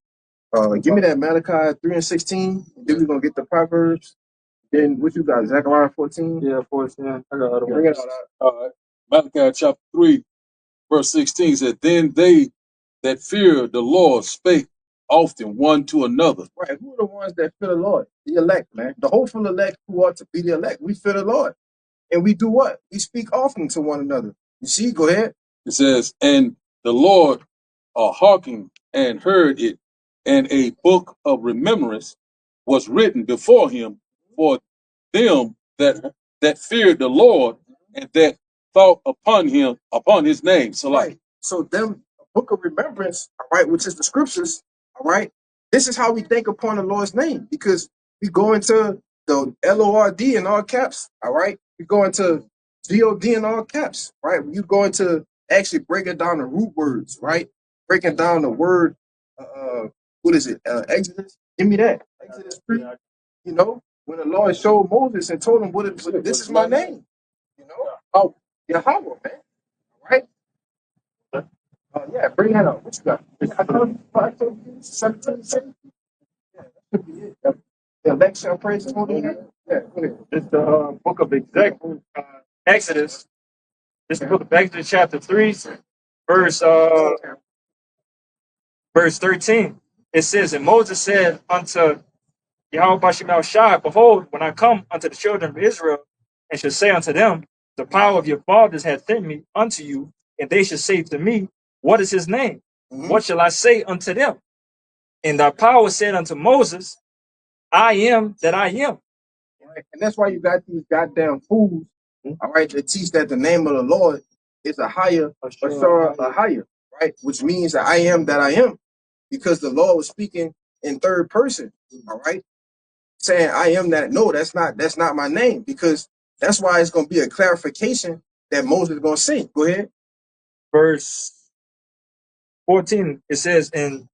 Give me that Malachi 3 and 16. Then we're gonna get the Proverbs. Then what you got? Zechariah 14. Yeah, of course, yeah. I got other Bring it ones. out. All right. Malachi chapter 3, verse 16 said, Then they that fear the Lord spake often one to another. Right. Who are the ones that fear the Lord? The elect, man. The hopeful elect who ought to be the elect. We fear the Lord. And we do what? We speak often to one another. You see, go ahead. It says, And the Lord hearkened and heard it, and a book of remembrance was written before him for them that feared the Lord and that thought upon his name. So like, Right. So them a book of remembrance, all right, which is the scriptures, all right. This is how we think upon the Lord's name, because we go into the LORD in all caps, all right. We go into GOD in all caps, right. You go into actually breaking down the root words, right? Breaking down the word, what is it? Exodus. Give me that. Exodus 3. You know, when the Lord showed Moses and told him this is my name. You know, oh, Yahweh, man. Right? Yeah, bring that up. What you got? I told you 17, 17. Yeah, that should be it. The election praise is holding it. Yeah, go ahead. It's the book of Exodus. This book of Exodus, chapter 3, verse verse 13. It says, And Moses said unto Yahweh Bashem Shai, Behold, when I come unto the children of Israel, and shall say unto them, The power of your fathers hath sent me unto you, and they shall say to me, What is his name? What shall I say unto them? And thy power said unto Moses, I am that I am. Right? And that's why you got these goddamn fools, all right, that teach that the name of the Lord is a higher, a higher, right? Which means that I am that I am, because the Lord was speaking in third person, all right, saying I am that. No, that's not my name, because that's why it's going to be a clarification that Moses is going to say. Go ahead. Verse 14, it says, And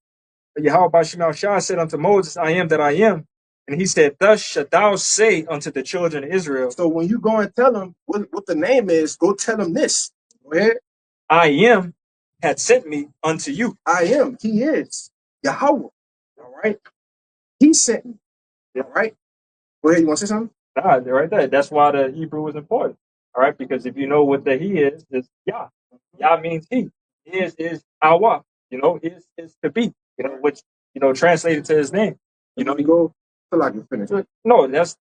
Yahweh Bashem Shai said unto Moses, I am that I am. And he said, Thus shalt thou say unto the children of Israel, So when you go and tell them what the name is, go tell them this. Go ahead. I am had sent me unto you. I am. He is Yahweh. All right. He sent me. All right. Go ahead. You want to say something? Nah, right there. That's why the Hebrew is important. All right, because if you know what the he is, it's Yah. Yah means he. Is Awa. You know, is to be. You know, which translated to his name. You know, You go till I can finish. no, that's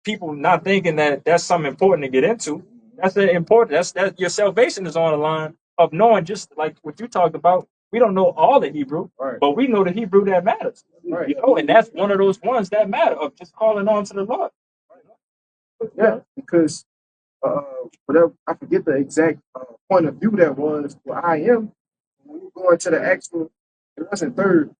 people not thinking that that's something important to get into. That's the important. That your salvation is on the line of knowing, just like what you talked about. We don't know all the Hebrew, Right. but we know the Hebrew that matters. Right. You know, and that's one of those ones that matter of just calling on to the Lord. Yeah, because whatever, I forget the exact point of view that was for I am. When you go into the actual, it wasn't third,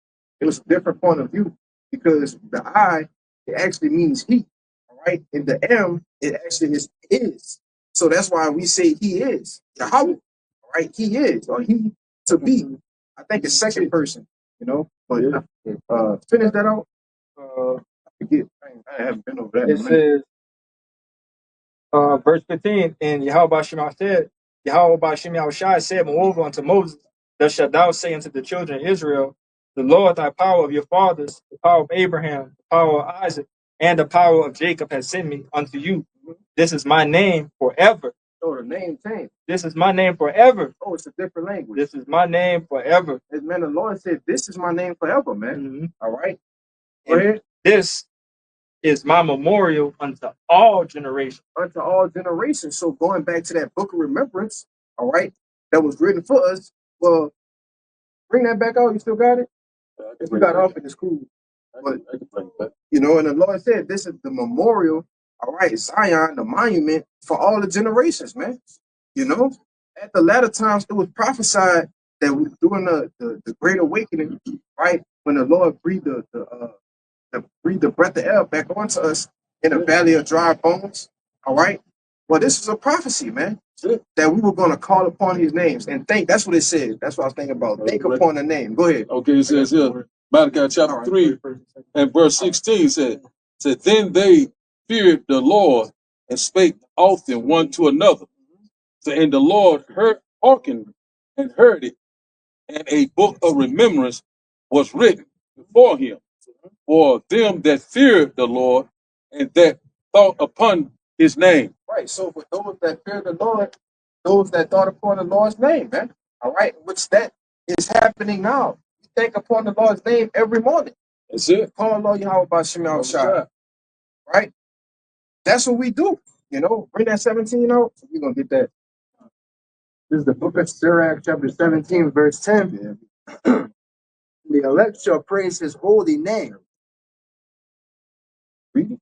it was a different point of view, because the I, it actually means he, all right? And the M, it actually is. So that's why we say he is. Yahweh, all right? He is, or he to be. I think it's second person. you know. But finish that out. I forget. I haven't been over that. It says, verse 15, and Yahweh Shem Shai said, moreover unto Moses, thus shalt thou say unto the children of Israel, the Lord thy power of your fathers, the power of Abraham, the power of Isaac, and the power of Jacob has sent me unto you. This is my name forever. Oh, the name changed. This is my name forever. Oh, it's a different language. This is my name forever. Man, the Lord said, this is my name forever, man. All right. Go ahead. This is my memorial unto all generations. Unto all generations. So going back to that book of remembrance, all right, that was written for us. Well, bring that back out. You still got it? If you got off, it is cool. But you know, and the Lord said, this is the memorial, all right, Zion, the monument for all the generations, man. You know, at the latter times, it was prophesied that during the Great Awakening, right, when the Lord breathed the breath of air back onto us in a valley of dry bones, all right. Well, this is a prophecy, man, that we were going to call upon his names and think. That's what it says. That's what I was thinking about. Think upon the name. Go ahead. Okay, it says here, Malachi chapter 3 and verse 16 said, then they feared the Lord and spake often one to another. So, and the Lord hearkened and heard it, and a book of remembrance was written before him for them that feared the Lord and that thought upon his name. Right. So for those that fear the Lord, those that thought upon the Lord's name, man. All right. Which that is happening now. You think upon the Lord's name every morning. That's it. Call on Lord Yahweh by Shem Shai. Right. That's what we do. You know, bring that 17 out. We're gonna get that. This is the book of Sirach, chapter 17, verse 10. Yeah. The elect shall praise his holy name. Read it.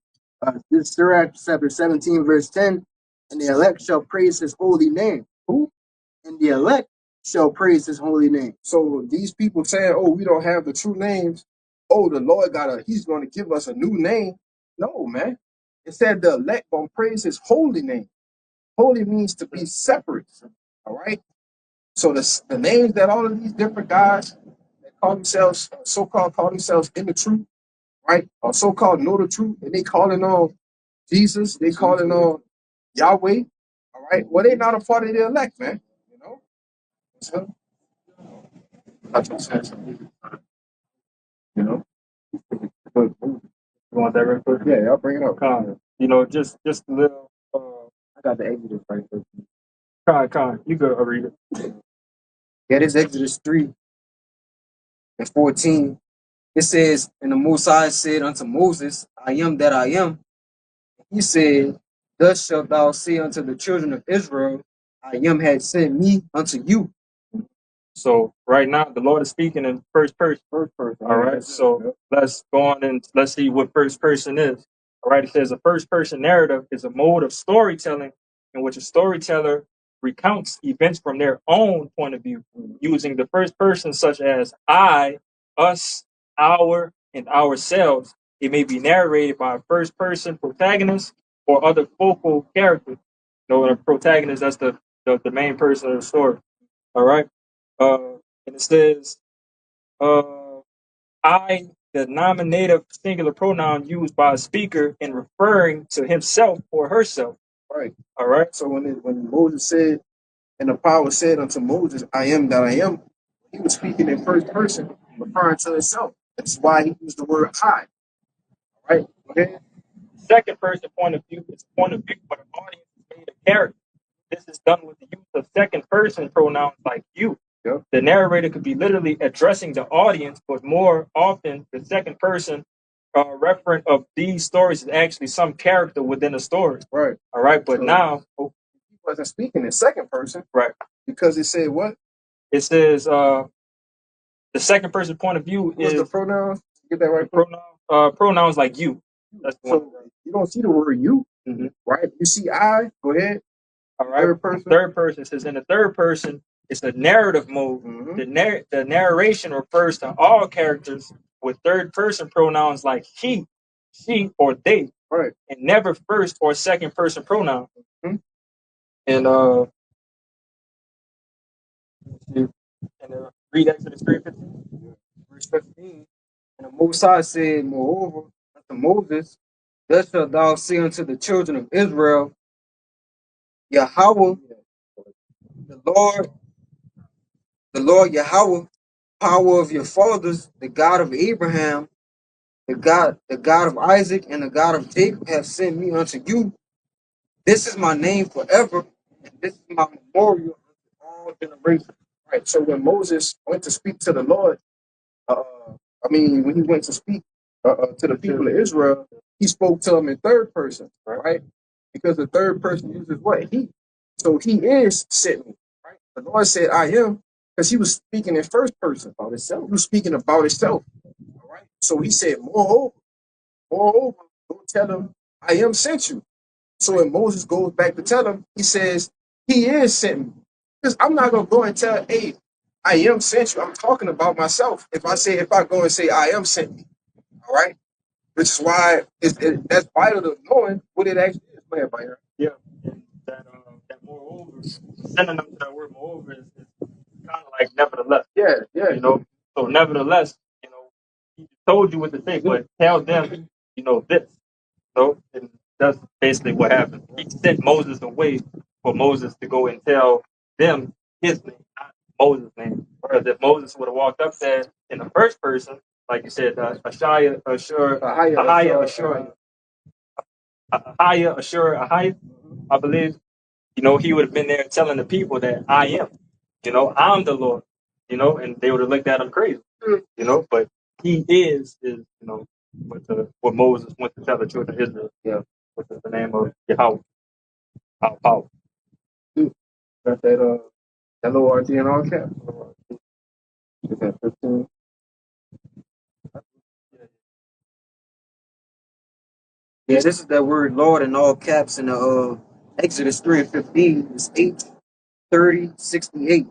This is Sirach, chapter 17, verse 10. And the elect shall praise his holy name. Who? And the elect shall praise his holy name. So these people saying, oh, we don't have the true names. Oh, the Lord he's going to give us a new name. No, man. It said the elect going to praise his holy name. Holy means to be separate. All right. So the names that all of these different guys that call themselves, so-called call themselves in the truth, right? Or so-called know the truth, and they calling on Jesus, they calling on Yahweh. All right. Well, they not a part of the elect, man. You know? So, you know? You want that real quick? Yeah, I'll bring it up. You know, just a little. I got the Exodus right there. You go read it. Yeah, this Exodus 3 and 14. It says, and the Most High said unto Moses, I am that I am. He said, thus shalt thou say unto the children of Israel, I am had sent me unto you. So right now, the Lord is speaking in first person. First person. All right. So let's go on and let's see what first person is. All right. It says a first person narrative is a mode of storytelling in which a storyteller recounts events from their own point of view, using the first person, such as I, us, our, and ourselves. It may be narrated by a first person protagonist or other focal character. You know, a protagonist, that's the main person of the story. All right. And it says, I, the nominative singular pronoun used by a speaker in referring to himself or herself. Right. All right. So when Moses said, and the power said unto Moses, I am that I am, he was speaking in first person, referring to himself. That's why he used the word I. Right. Okay. Second person point of view is a point of view where the audience is made a character. This is done with the use of second person pronouns like you. Yep. The narrator could be literally addressing the audience, but more often the second person referent of these stories is actually some character within the story. Right. All right. But So now he wasn't speaking in second person. Right. Because it said what? It says the second person point of view What's is the pronouns? Get that right. Pronouns like you. That's the one. So you don't see the word you, right? You see I. Go ahead. All right. Third person. Third person says in the third person, it's a narrative mode. The narration refers to all characters with third person pronouns like he, she, or they. Right. And never first or second person pronoun. And read Exodus 3:15. verse 15. And the Most High said, moreover, unto Moses, thus shalt thou say unto the children of Israel, Yahweh, the Lord, the Lord Yahweh, power of your fathers, the God of Abraham, the God of Isaac, and the God of Jacob, have sent me unto you. This is my name forever, and this is my memorial unto all generations. Right. So when Moses went to speak to the Lord, when he went to speak to the people of Israel, he spoke to them in third person, right? Because the third person uses what? He. So he is sent me, right? The Lord said, I am, because he was speaking in first person about himself. He was speaking about himself, all right? So he said, moreover, go tell them, I am sent you. So when Moses goes back to tell him, he says, he is sent me. Because I'm not going to go and tell, hey, I am sent you. I'm talking about myself. If I go and say, I am sent me, all right? Which is why that's vital to knowing what it actually is. Go ahead, Byron. Yeah, and that moreover, synonym to that word moreover is kind of like nevertheless. Yeah, yeah. So nevertheless, he told you what to say, but tell them, this. And that's basically what happened. He sent Moses away for Moses to go and tell them his name, not Moses' name. Because if Moses would have walked up there in the first person, like you said, Ahia, I believe, he would have been there telling the people that I am, I'm the Lord, and they would have looked at him crazy, but he what Moses went to tell the children of Israel, which is the name of Yahweh, our power. Got that little RT in all caps. Is that 15? Yeah, this is that word Lord in all caps in the Exodus 3 and 15. It's 8, 30, 68.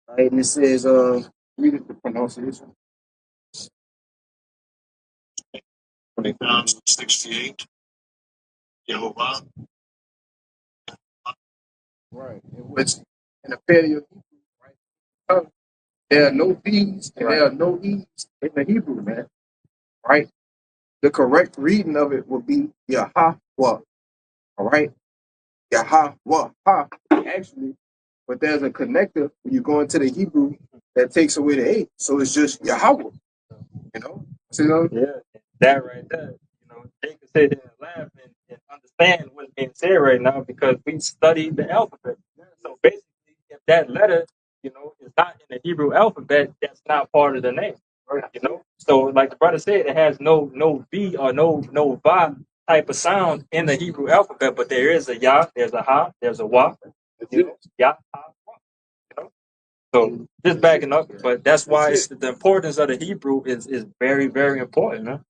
Right? And it says, Read it, the pronunciation. 20,068. Yehovah. Right. In which, in the Paleo Hebrew, right, there are no B's and there are no E's in the Hebrew, man. Right? The correct reading of it would be Yahweh. All right? Yahweh. Actually, but there's a connector when you go into the Hebrew that takes away the A. So it's just Yahweh. See what Yeah, that right there. They can sit there and laugh and understand what's being said right now because we studied the alphabet. So basically, if that letter, is not in the Hebrew alphabet, that's not part of the name. So like the brother said, it has no V or no Va type of sound in the Hebrew alphabet, but there is a Yah, there's a Ha, there's a Wa, Yah, Ha, Wa. So just backing up, but that's why the importance of the Hebrew is very, very important, man.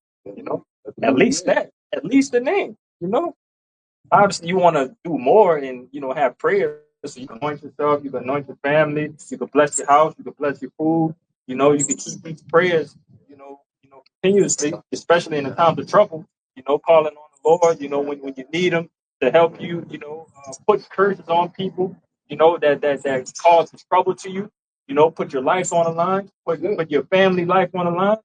At least the name, Obviously, you want to do more and have prayers. So you can anoint yourself, you can anoint your family, you can bless your house, you can bless your food. You can keep these prayers, continuously, especially in the times of trouble. Calling on the Lord. When you need Him to help you. Put curses on people. That causes trouble to you. Put your life on the line. Put your family life on the line.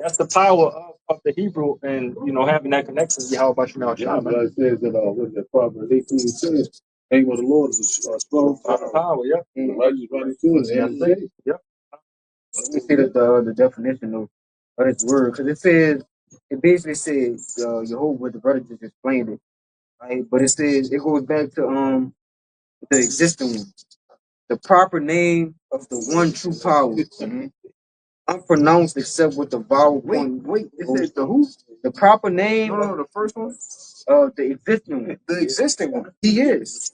That's the power of the Hebrew and having that connection. How about you now, Sean? It says that what the Proverbs 18 says, name of the Lord is a strong Power, yeah. The righteous running to it and they are saved. Yeah. let me see the definition of this word. Because it basically says, Jehovah, the brother just explained it. Right? But it goes back to the existing one. The proper name of the one true power. Unpronounced except with the vowel point. Wait. It says the who? The proper name No, the first one? the existing one. The existing one. He is.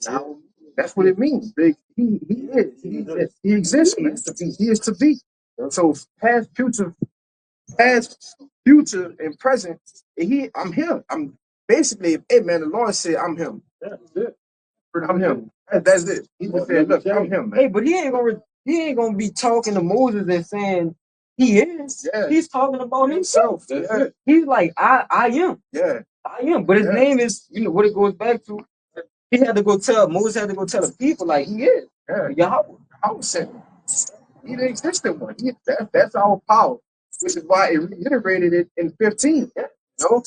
That's what it means. He is. He exists, man. He is to be. So past, future, and present. I'm him. I'm basically, hey man, the Lord said I'm him. That's it. I'm him. That's it. He just said, look, I'm him, man. Hey, but he ain't gonna be talking to Moses and saying he is. Yeah. He's talking about himself. That's it. He's like, I am. Yeah. I am. But his name is, what it goes back to. Moses had to go tell the people like he is. Yeah. Yahweh. I was saying. He the existing one. That's our power, which is why it reiterated it in 15. You know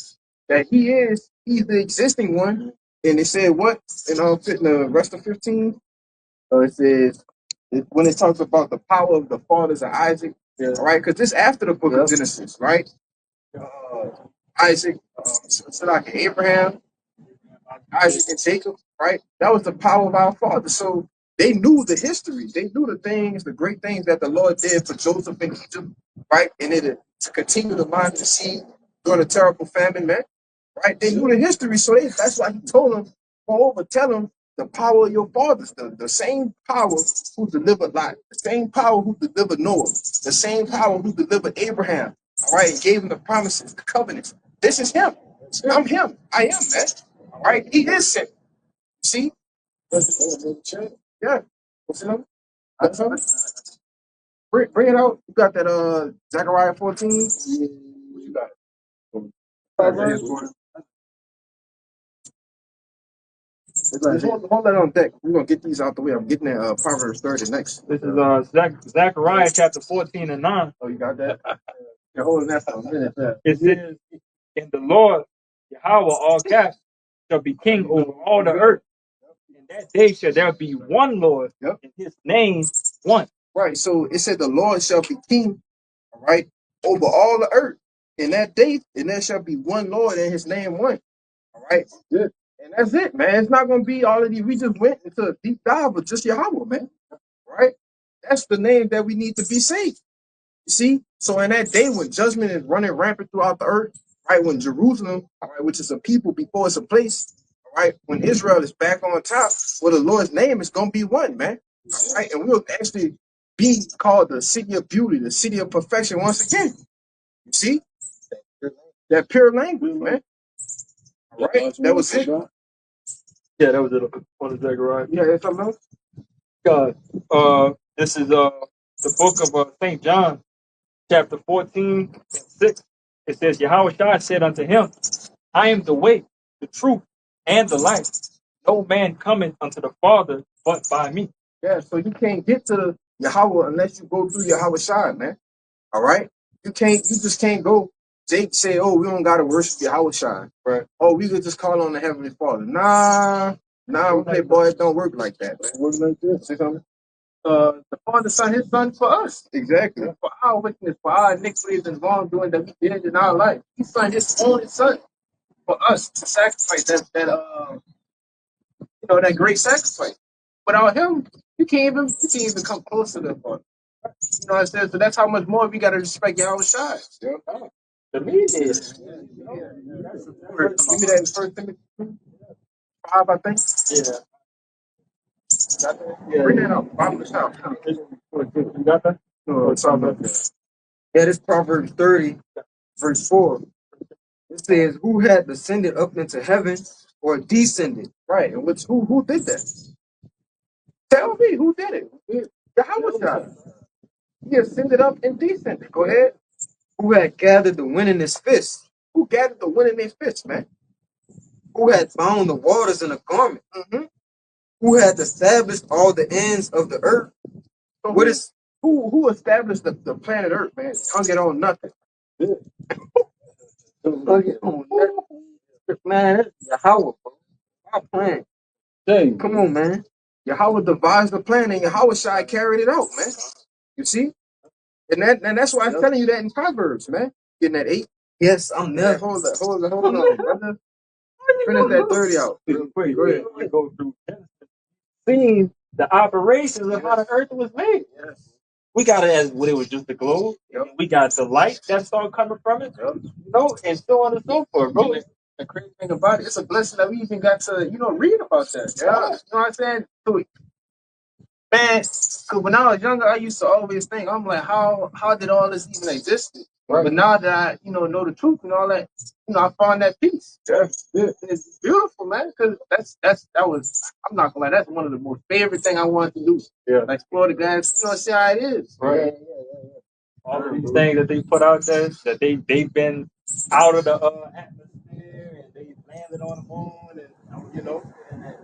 that he's the existing one. And it said what? And in the rest of 15, it says when it talks about the power of the fathers of Isaac, all right? Because this after the book of Genesis, right? Isaac, so like Abraham, Isaac and Jacob, right? That was the power of our father. So they knew the history. They knew the things, the great things that the Lord did for Joseph in Egypt, right? And it to continue to line the seed during a terrible famine, man. Right? They knew the history, so that's why he told them, go over, tell them the power of your fathers, the same power who delivered Lot, the same power who delivered Noah, the same power who delivered Abraham, all right, and gave him the promises, the covenants. This is him. I'm him. I am, man. All right, he is sent. See? Yeah. What's it up? Bring it out. You got that Zechariah 14? Yeah. What you got? Just hold that on deck. We're gonna get these out the way. I'm getting that Proverbs 30 next. This is Zechariah chapter 14 and 9. Oh, you got that? You're holding that for a minute. It says, "In the Lord Yahweh all caps shall be king over all the earth. In that day shall there be one Lord, Yep. and his name one." Right. So it said the Lord shall be king, all right, over all the earth. In that day, and there shall be one Lord and his name one. All right. Good. And that's it, man. It's not gonna be all of these. We just went into a deep dive of just Yahweh, man. Right? That's the name that we need to be saved. You see? So in that day when judgment is running rampant throughout the earth, right? When Jerusalem, all right, which is a people before it's a place, all right, when Israel is back on top, well, the Lord's name is gonna be one, man. All right, and we'll actually be called the city of beauty, the city of perfection once again. You see? That pure language, man. All right, that was it. Yeah, that was it. On Zechariah. Yeah, it's something else. God, this is the book of St. John, chapter 14 and 6. It says, Yahweh Shai said unto him, I am the way, the truth, and the life. No man cometh unto the Father but by me. Yeah, so you can't get to Yahweh unless you go through Yahweh Shai, man. All right? You just can't go. Jake say, oh, we don't gotta worship Yahweh Shai. Right. Oh, we could just call on the Heavenly Father. Nah, boy, it don't work like that. It works like this. See something? The Father sent his son for us. Exactly. For our wickedness, for our iniquities and wrongdoing that we did in our life. He sent his only son for us to sacrifice that great sacrifice. Without him, you can't even come close to the Father. You know what I'm saying? So that's how much more we gotta respect Yahweh Shai. Yeah. The meaning is, Give me that in First Timothy 5, I think. yeah. Bring that up. Bottom of the shop. You got that? No, it's all about that. Yeah, this Proverbs 30, verse 4. It says, who had ascended up into heaven or descended? Right. And who did that? Tell me who did it. Yahweh. He ascended up and descended. Go ahead. Who had gathered the wind in his fist? Who gathered the wind in his fist, man? Who had bound the waters in a garment? Mm-hmm. Who had established all the ends of the earth? So who established the planet Earth, man? Hung it on nothing. Hung it on nothing. Man, that's Yahweh, bro. Our plan. Dang. Come on, man. Yahweh devised the plan and Yahweh Shai carried it out, man. You see? And that's why I'm telling you that in Proverbs, man. Getting that 8. Yes, I'm there. Hold on, brother. Finish that 30 out. Real quick, go ahead. We go through seeing the operations of how the earth was made. Yes. We got it as when it was just the globe. Yep. We got the light that started coming from it. Yep. And so on and so forth, bro. The crazy thing about it, it's a blessing that we even got to, read about that. Yeah. You know what I'm saying? So, man, because when I was younger, I used to always think, I'm like, how did all this even exist? Right. But now that I, know the truth and all that, I found that peace. Yeah. It's beautiful, man. Because I'm not gonna lie, that's one of the most favorite thing I wanted to do. Yeah. Like explore the gas, see how it is. Right. All of these things that they put out there, that they've been out of the atmosphere and they landed on the moon, and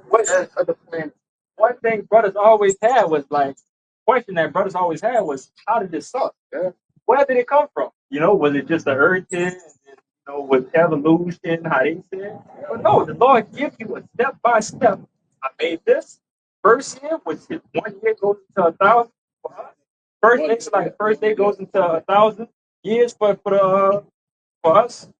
what other planet? One thing brothers always had was like, question that brothers always had was, how did this start? Yeah. Where did it come from? You know, was it just the earth here? You know, with evolution, how they said? But no, the Lord gives you a step by step. I made this first year, which is 1 year goes into 1,000. First day, so like first day goes into 1,000 years for us.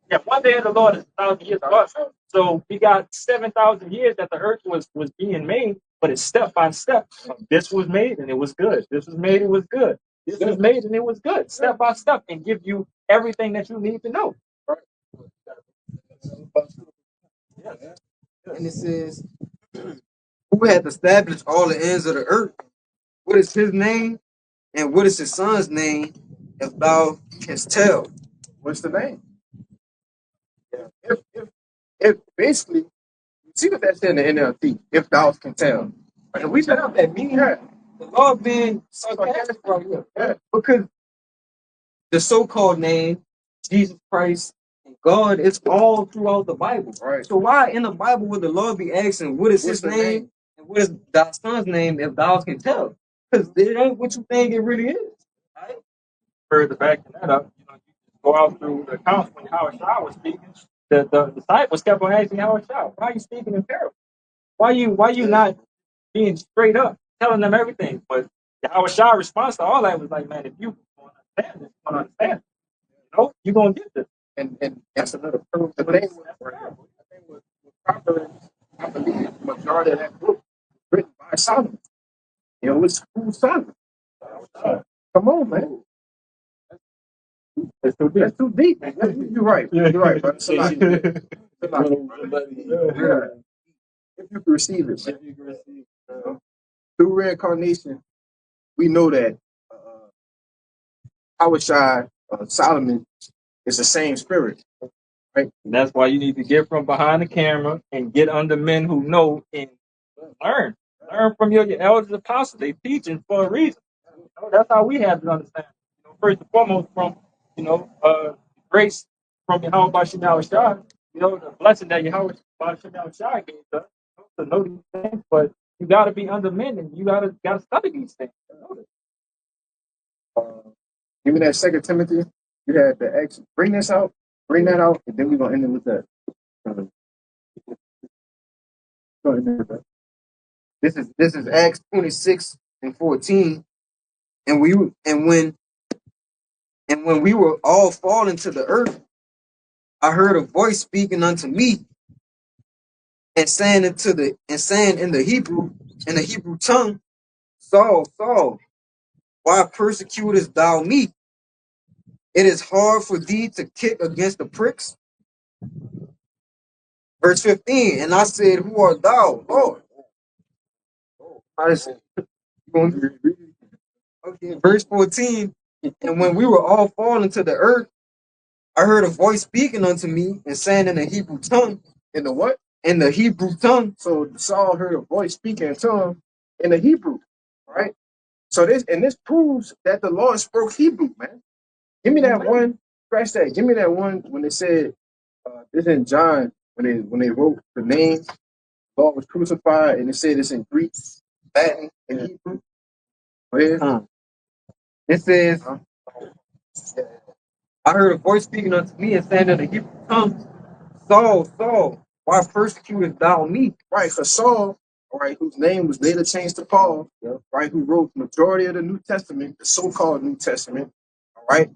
Yeah, 1 day of the Lord is 1,000 years for us. So we got 7,000 years that the earth was being made, but it's step by step. This was made and it was good. This was made, it was good. This was made and it was good. Step by step, and give you everything that you need to know. Yes. And it says, who hath established all the ends of the earth? What is his name? And what is his son's name? If thou canst tell. What's the name? Yeah. If basically, you see what that's in the NLT, if thou can tell. And we know that meaning. Yeah. The Lord being sarcastic right here. Yeah. Because the so-called name, Jesus Christ, and God, is all throughout the Bible. Right. So why in the Bible would the Lord be asking, what is his name? And what is thy son's name, if thou can tell? Because it ain't what you think it really is. Right? Further backing that up, you know, you go out through the accounts when Howard Shaw was speaking. The disciples kept on asking Howard Shaw, why are you speaking in parables? Why you not being straight up, telling them everything? But Howard Shaw's response to all that was like, man, if you want to understand this, you want to understand it. You know, you're gonna get this. And that's another proof. The thing with Proverbs, I believe the majority of that book was written by Solomon. You know, it's who's Solomon. Come on, man. It's too deep. That's too deep. You're right. You're right, bro. It's a lot. It's a lot. Yeah. If you can receive it, man. If you can receive it. Through reincarnation, we know that Howard Shah, Solomon, is the same spirit, right? And that's why you need to get from behind the camera and get under men who know and learn. Learn from your elders apostles. They teaching for a reason. You know, that's how we have to understand. You know, first and foremost, from grace from Yahweh Bashim Yahweh Shah. You know, the blessing that Yahweh Bashim Yahweh Shah gave us to know these things. But you got to be under men, and you gotta study these things. Give me that 2 Timothy. You had the X. Bring this out. Bring that out, and then we're gonna end it with that. Go ahead. This is Acts 26 and 14. And when we were all fallen to the earth, I heard a voice speaking unto me and saying in the Hebrew tongue, Saul, Saul, why persecutest thou me? It is hard for thee to kick against the pricks. Verse 15, and I said, who art thou, Lord? I said, okay, verse 14, and when we were all fallen to the earth, I heard a voice speaking unto me and saying in the Hebrew tongue. In the what? In the Hebrew tongue. So Saul heard a voice speaking in tongue in the Hebrew, right? So this proves that the Lord spoke Hebrew, man. Give me that one. Scratch that. Give me that one when it said this in John when they wrote the name. Lord was crucified, and it said it's in Greek, Latin, and Hebrew. Go ahead. It says, I heard a voice speaking unto me and saying in the Hebrew tongue, Saul, Saul, why persecutest thou me? Right, for Saul, right, whose name was later changed to Paul, right, who wrote the majority of the New Testament, the so-called New Testament, all right,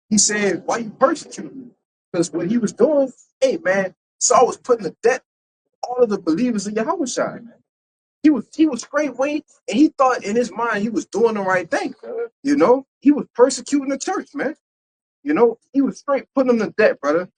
he said, why you persecuting me? Because what he was doing, hey, man, Saul was putting to death all of the believers of Yahweh Shai, man. He was straight weight, and he thought in his mind he was doing the right thing. You know, he was persecuting the church, man. You know, he was straight putting them to death, brother.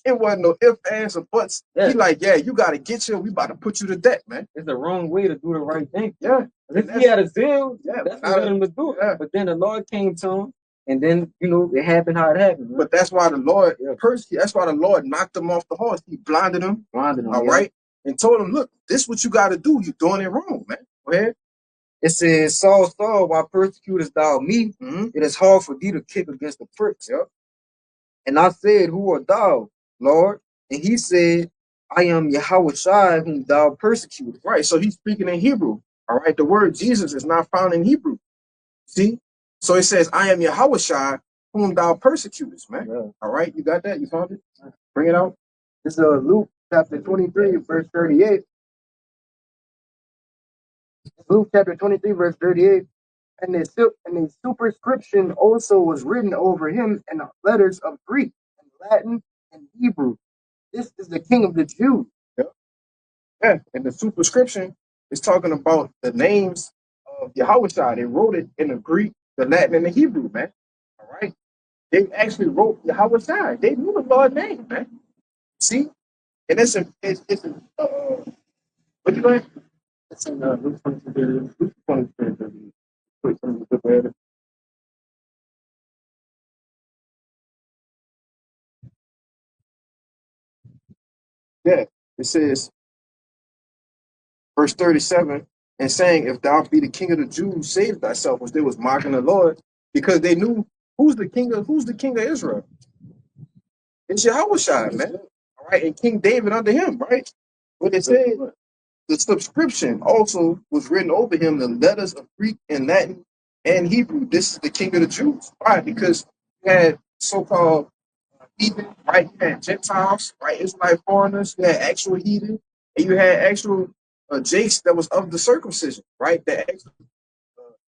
It wasn't no ifs, ands, or buts. Yeah. He like, yeah, you got to get you. We about to put you to death, man. It's the wrong way to do the right thing. Yeah. If he had a zeal, that's what led him to do it. Yeah. But then the Lord came to him, and then, you know, it happened how it happened. Right? But that's why the Lord that's why the Lord knocked him off the horse. He blinded him. All right. And told him, look, this is what you got to do. You're doing it wrong, man. Go ahead. It says, Saul, Saul, why persecutest thou me? Mm-hmm. It is hard for thee to kick against the pricks. Yep. And I said, who art thou, Lord? And he said, I am Yahweh Shai, whom thou persecutest. Right, so he's speaking in Hebrew. All right, the word Jesus is not found in Hebrew. See? So it says, I am Yahushua, whom thou persecutest, man. Yeah. All right, you got that? You found it? Bring it out. This is Luke chapter 23, verse 38. Luke chapter 23, verse 38. And the superscription also was written over him in the letters of Greek and Latin and Hebrew. This is the King of the Jews. Yeah. Yeah. And the superscription is talking about the names of Yahushua. They wrote it in the Greek, the Latin, and the Hebrew, man. All right. They actually wrote Yahushua. They knew the Lord's name, man. See? And what you going? It's in Luke 23. Luke 23. Yeah. It says, verse 37, and saying, if thou be the king of the Jews, save thyself, which they was mocking the Lord, because they knew who's the king of Israel. It's Yahushua, man. All right, and King David under him, right? What it said, the subscription also was written over him, the letters of Greek and Latin and Hebrew. This is the king of the Jews. Why? Because you had so-called heathen, right? You had Gentiles, right? Israelite foreigners. You had actual heathen, and you had actual Jakes that was of the circumcision, right? That actually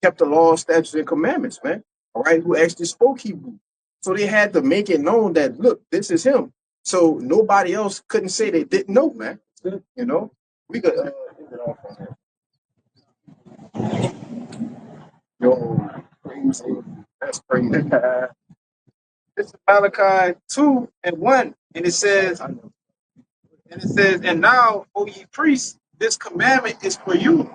kept the law, statutes, and commandments, man. All right, who actually spoke Hebrew. So they had to make it known that, look, this is him. So nobody else couldn't say they didn't know, man. You know, we could end it off on that. Yo, crazy. That's crazy. This is Malachi 2:1, and it says, and now, O ye priests, this commandment is for you.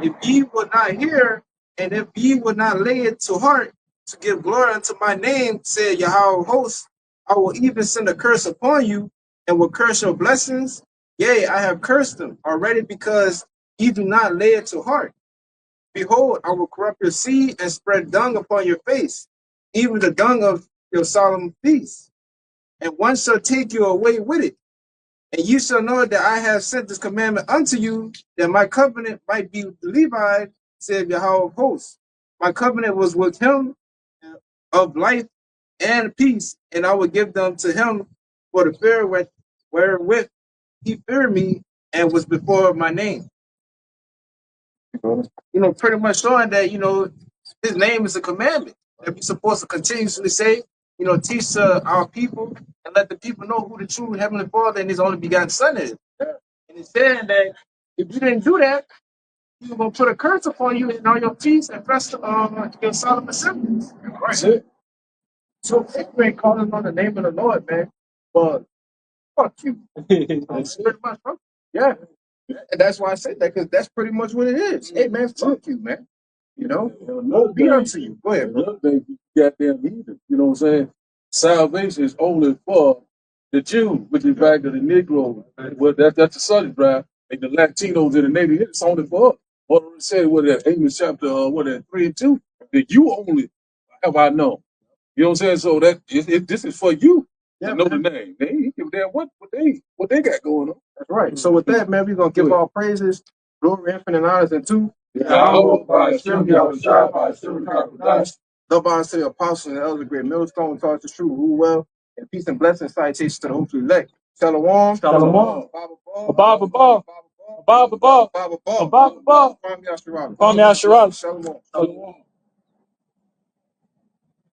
If ye will not hear, and if ye will not lay it to heart to give glory unto my name, said Yahweh of hosts, I will even send a curse upon you, and will curse your blessings. Yea, I have cursed them already, because ye do not lay it to heart. Behold, I will corrupt your seed and spread dung upon your face, even the dung of your solemn feasts. And one shall take you away with it. And you shall know that I have sent this commandment unto you, that my covenant might be with the Levi, said Yahweh of hosts. My covenant was with him of life and peace, and I will give them to him for the fear wherewith he feared me and was before my name. Pretty much showing that, his name is a commandment that we're supposed to continuously say, teach our people and let the people know who the true Heavenly Father and his only begotten Son is. And it's saying that if you didn't do that, he's going to put a curse upon you and on your feast and rest your solemn assemblies. Right. So if you ain't calling on the name of the Lord, man, but fuck you. That's pretty much, bro. Yeah. And that's why I said that, because that's pretty much what it is. Hey, man, fuck you, man. No be unto you. Go ahead, bro. Another thing, you goddamn heathen. You know what I'm saying? Salvation is only for the Jews, which is back to the Negro. Well, that's the Southern drive. And the Latinos and the Native, it's only for us. What it said, what that Amos chapter, 3 and 2, that you only have I known. You know what I'm saying? So this is for you to know the name. They ain't give a damn what they got going on. That's right. So with that, man, we're going to give all praises, glory, infinite honors, and two. Love bonds to the apostles and the elders, great millstone, taught the true, rule well, and peace and blessings, salutations to the hopefully elect. Shalom. Shalom. Baba Ball. Abba, Abba, Baba Ball. Abba, Abba, Kwame Asherah. Kwame Asherah. Shalom. Shalom.